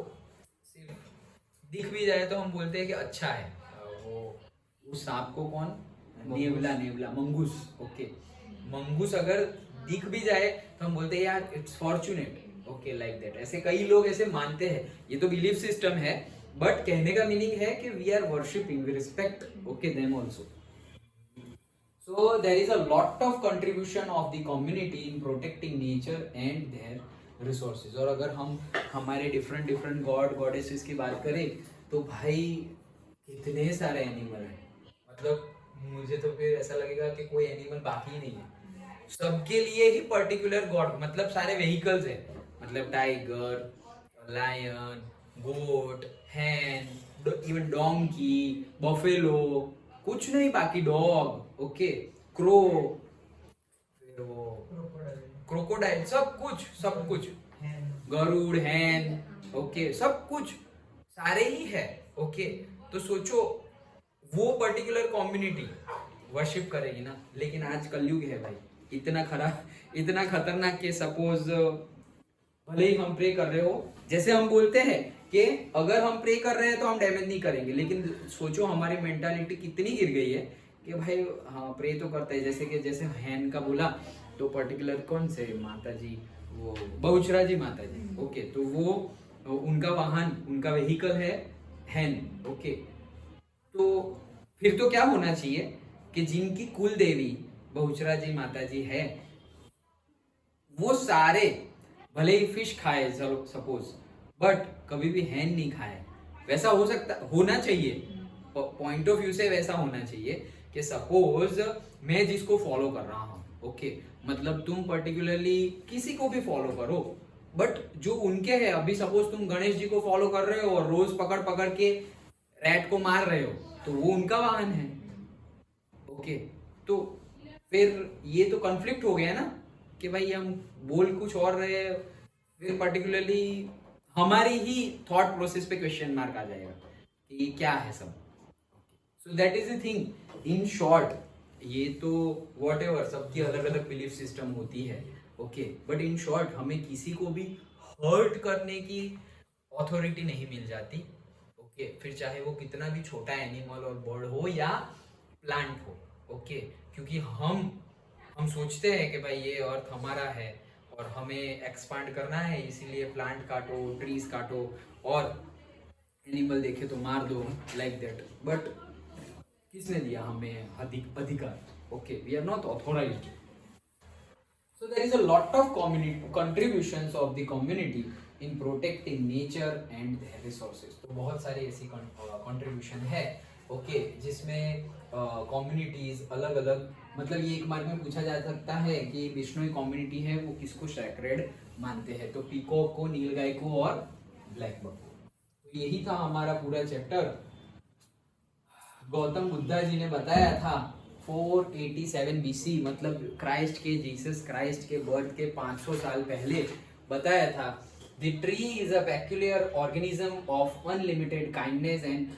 सिर्फ दिख भी जाए तो हम बोलते हैं कि अच्छा है, वो सांप को कौन, नेवला, नेवला, मंगूस, ओके, मंगूस अगर दिख भी जाए तो हम बोलते हैं यार it's fortunate, okay, like that. ऐसे कई लोग ऐसे मानते हैं, ये तो बिलीफ सिस्टम है, बट कहने का मीनिंग है कि we are worshipping, we respect, okay, them also. So there is a lot of contribution of the community in protecting nature and their resources। और अगर हम हमारे डिफरेंट डिफरेंट गॉड गॉडेसेस की बात करें तो भाई कितने सारे एनिमल हैं, मतलब मुझे तो फिर ऐसा लगेगा कि कोई एनिमल बाकी ही नहीं है, सबके लिए ही पर्टिकुलर गॉड, मतलब सारे व्हीकल्स है, मतलब टाइगर, लायन, गोट, हैन, इवन डोंकी, बफेलो, कुछ नहीं बाकी, डॉग, ओके, क्रो, फिर वो क्रोकोडाइल, सब कुछ, गरुड़, हैन, ओके, सब कुछ सारे ही है, ओके। तो सोचो वो पर्टिकुलर कम्युनिटी वर्शिप करेगी ना, लेकिन आज कलयुग है भाई, इतना खराब, इतना खतरनाक कि सपोज भले ही हम प्रे कर रहे हो, जैसे हम बोलते हैं कि अगर हम प्रे कर रहे हैं तो हम डैमेज नहीं करेंगे, लेकिन सोचो हमारी मेंटालिटी कितनी गिर गई है कि भाई हाँ प्रे तो करते हैं, जैसे कि जैसे हैन का बोला तो पर्टिकुलर कौन से माता जी, वो बहुचरा जी माता जी, ओके, तो वो उनका वाहन, उनका व्हीकल है हैन, ओके। तो फिर तो क्या होना चाहिए कि जिनकी कुल देवी बहुचरा जी माता जी है, वो सारे भले ही फिश खाए सपोज, बट कभी भी हैन नहीं खाए, वैसा हो सकता, होना चाहिए, पॉइंट ऑफ व्यू से वैसा होना चाहिए कि सपोज मैं जिसको फॉलो कर रहा हूँ, ओके, मतलब तुम पर्टिकुलरली किसी को भी फॉलो करो, बट जो उनके है, अभी सपोज तुम गणेश जी को फॉलो कर रहे हो और रोज पकड़ पकड़ के रैट को मार रहे हो, तो वो उनका वाहन है, ओके। तो फिर ये तो कॉन्फ्लिक्ट हो गया ना कि भाई हम बोल कुछ और रहे हैं, फिर पर्टिकुलरली हमारी ही थॉट प्रोसेस पे क्वेश्चन मार्क आ जाएगा कि ये क्या है सब। सो that is the thing in short, ये तो वॉट एवर सबकी अलग अलग बिलीफ सिस्टम होती है, ओके, बट इन शॉर्ट हमें किसी को भी हर्ट करने की अथॉरिटी नहीं मिल जाती, ओके, फिर चाहे वो कितना भी छोटा एनिमल और बर्ड हो या प्लांट हो, ओके, क्योंकि हम सोचते हैं कि भाई ये अर्थ हमारा है और हमें एक्सपांड करना है, इसीलिए प्लांट काटो, ट्रीज काटो और एनिमल देखे तो मार दो, लाइक दैट, बट किसने दिया हमें अधिकार, okay, we are not authorized. So there is a lot of contributions of the community in protecting nature and their resources. तो बहुत सारी ऐसी कंट्रीब्यूशन है, ओके, जिसमें कम्युनिटीज अलग अलग, मतलब ये एक मार्क में पूछा जा सकता है कि बिश्नोई कम्युनिटी है वो किसको सैक्रेड मानते हैं, तो पीकॉक को, नीलगाय को और ब्लैक बक को। तो यही था हमारा पूरा चैप्टर। गौतम बुद्धा जी ने बताया था 487 BC, मतलब क्राइस्ट के, जीसस क्राइस्ट के बर्थ के 500 साल पहले बताया था, the tree is a peculiar organism of unlimited kindness and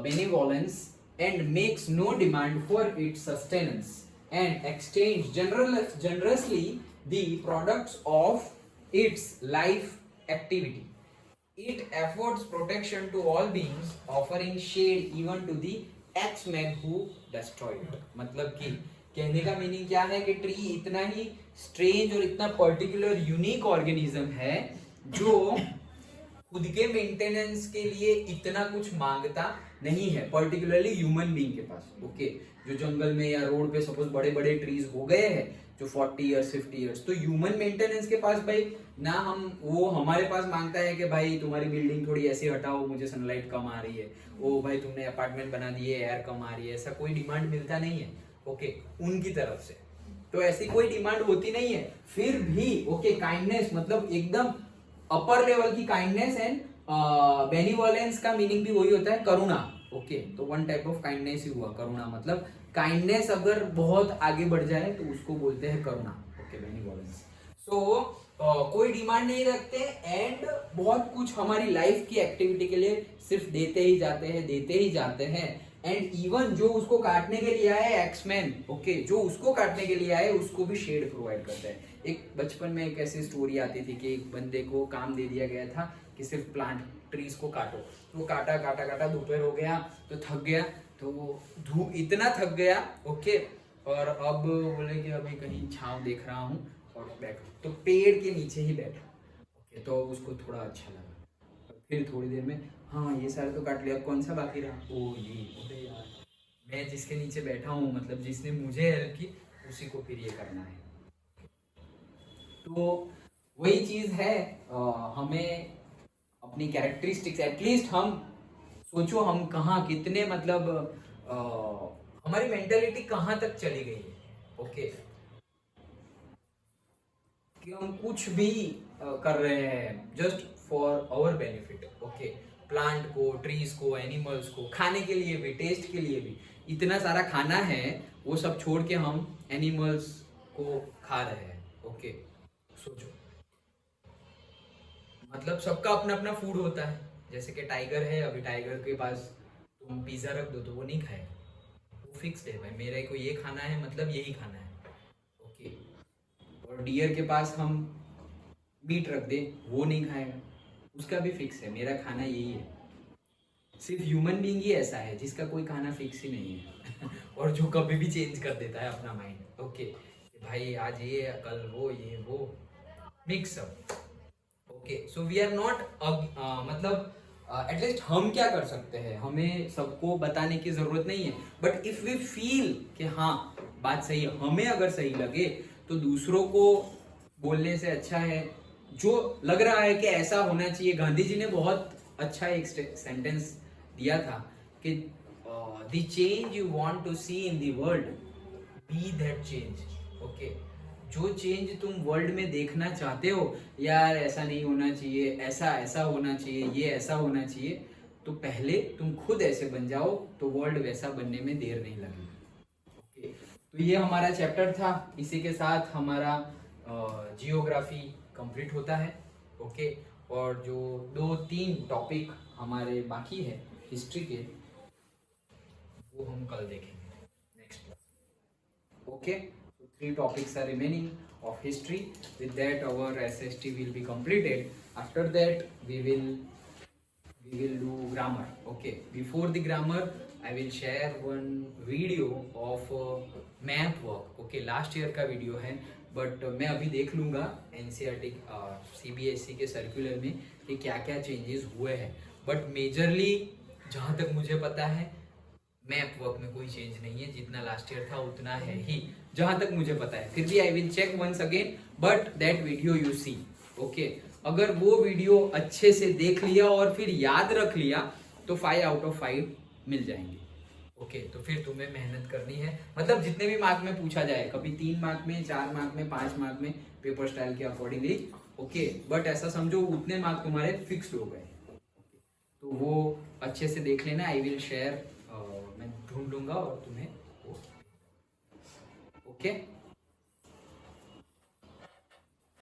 benevolence and makes no demand for its sustenance and exchange generously the products of its life activity. It affords protection to all beings, offering shade even to the axemen who destroy it. मतलब कि कहने का meaning क्या है कि tree इतना ही strange और इतना पर्टिकुलर यूनिक ऑर्गेनिज्म है जो खुद के मेंटेनेंस के लिए इतना कुछ मांगता नहीं है, पर्टिकुलरली ह्यूमन बीइंग के पास। ओके, जो जंगल में या रोड पे सपोज बड़े बड़े ट्रीज हो गए हैं जो 40 इयर्स 50 इयर्स, तो ह्यूमन मेंटेनेंस के पास भाई ना, हम वो हमारे पास मांगता है कि भाई तुम्हारी बिल्डिंग थोड़ी ऐसी हटाओ, मुझे सनलाइट कम आ रही है, ओ भाई तुमने अपार्टमेंट बना दिए, एयर कम आ रही है, ऐसा कोई डिमांड मिलता नहीं है। ओके, उनकी तरफ से तो ऐसी कोई डिमांड होती नहीं है। फिर भी ओके, काइंडनेस मतलब एकदम अपर लेवल की काइंडनेस एंड बेनिवोलेंस का मीनिंग भी वही होता है, करुणा। ओके, तो one type of kindness he हुआ करुणा, मतलब काइंडनेस अगर बहुत आगे बढ़ जाए तो उसको बोलते हैं करुणा। ओके, बेनिवोलेंस। सो कोई डिमांड नहीं रखते एंड बहुत कुछ हमारी लाइफ की एक्टिविटी के लिए सिर्फ देते ही जाते हैं, देते ही जाते हैं। एंड इवन जो उसको काटने के लिए आए एक्समैन, ओके, जो उसको काटने के लिए आए उसको भी शेड प्रोवाइड करता है। एक बचपन में एक ऐसी स्टोरी आती थी कि एक बंदे को काम दे दिया गया था कि सिर्फ प्लांट ट्रीज को काटो, वो काटा काटा काटा, दोपहर हो गया तो थक गया, तो वो इतना थक गया, ओके, और अब बोले कि अभी कहीं छांव देख रहा हूँ और बैठो, तो पेड़ के नीचे ही बैठा। ओके, तो उसको थोड़ा अच्छा लगा। फिर थोड़ी देर में, हाँ ये सारे तो काट लिया, अब कौन सा बाकी रहा, ओ ये, अरे यार मैं जिसके नीचे बैठा हूँ, मतलब जिसने मुझे हेल्प की, उसी को फिर ये करना है। तो वही चीज है, हमें अपनी कैरेक्टरिस्टिक्स एटलीस्ट हम सोचो हम कहाँ कितने मतलब हमारी मेंटालिटी कहाँ तक चली गई है। ओके, कि हम कुछ भी कर रहे हैं just for our benefit. Okay, plant को, ट्रीज को, एनिमल्स को, खाने के लिए भी, टेस्ट के लिए भी इतना सारा खाना है, वो सब छोड़ के हम एनिमल्स को खा रहे हैं। ओके, सोचो, मतलब सबका अपना अपना फूड होता है। जैसे कि टाइगर है, अभी टाइगर के पास तुम पिज्जा रख दो तो वो नहीं खाएगा, वो फिक्स्ड है भाई, मेरे को ये खाना है, मतलब यही खाना है। ओके, और डियर के पास हम मीट रख दे, वो नहीं खाएगा, उसका भी फिक्स है, मेरा खाना यही है। सिर्फ ह्यूमन बीइंग ही ऐसा है जिसका कोई खाना फिक्स ही नहीं है और जो कभी भी चेंज कर देता है अपना माइंड। ओके, भाई आज ये, कल वो, ये वो, mix up. Okay, so we are not, मतलब एटलीस्ट हम क्या कर सकते हैं, हमें सबको बताने की जरूरत नहीं है, बट इफ वी फील कि हाँ बात सही है, हमें अगर सही लगे तो दूसरों को बोलने से अच्छा है, जो लग रहा है कि ऐसा होना चाहिए। गांधी जी ने बहुत अच्छा एक सेंटेंस दिया था कि the change you want to see in the world, be that change. Okay, जो चेंज तुम वर्ल्ड में देखना चाहते हो, यार ऐसा नहीं होना चाहिए, ऐसा ऐसा होना चाहिए, ये ऐसा होना चाहिए, तो पहले तुम खुद ऐसे बन जाओ तो वर्ल्ड वैसा बनने में देर नहीं लगेगी। ओके, तो ये हमारा चैप्टर था, इसी के साथ हमारा जियोग्राफी कंप्लीट होता है। ओके, और जो 2-3 टॉपिक हमारे बाकी है हिस्ट्री के, वो हम कल देखेंगे next class. Okay, so 3 topics are remaining of history. With that our SST will be completed. After that we will do grammar. Okay, before the grammar I will share one video of map work. Okay, last year का video है, but मैं अभी देख लूँगा NCERT CBSE के circular में कि क्या क्या चेंजेस हुए हैं, बट मेजरली जहाँ तक मुझे पता है मैप वर्क में कोई चेंज नहीं है, जितना लास्ट ईयर था उतना है ही, जहां तक मुझे पता है। फिर भी I will check once again, but that video you see. Okay, अगर वो वीडियो अच्छे से देख लिया और फिर याद रख लिया तो 5 out of 5 मिल जाएंगे। ओके, तो फिर तुम्हें मेहनत करनी है, मतलब जितने भी मार्क में पूछा जाए, कभी 3 मार्क में, 4 मार्क में, 5 मार्क में, पेपर स्टाइल के अकॉर्डिंगली। ओके, बट ऐसा समझो उतने मार्क तुम्हारे फिक्स्ड हो गए, तो वो अच्छे से देख लेना। आई विल शेयर, मैं ढूंढ लूंगा और तुम्हें। ओके।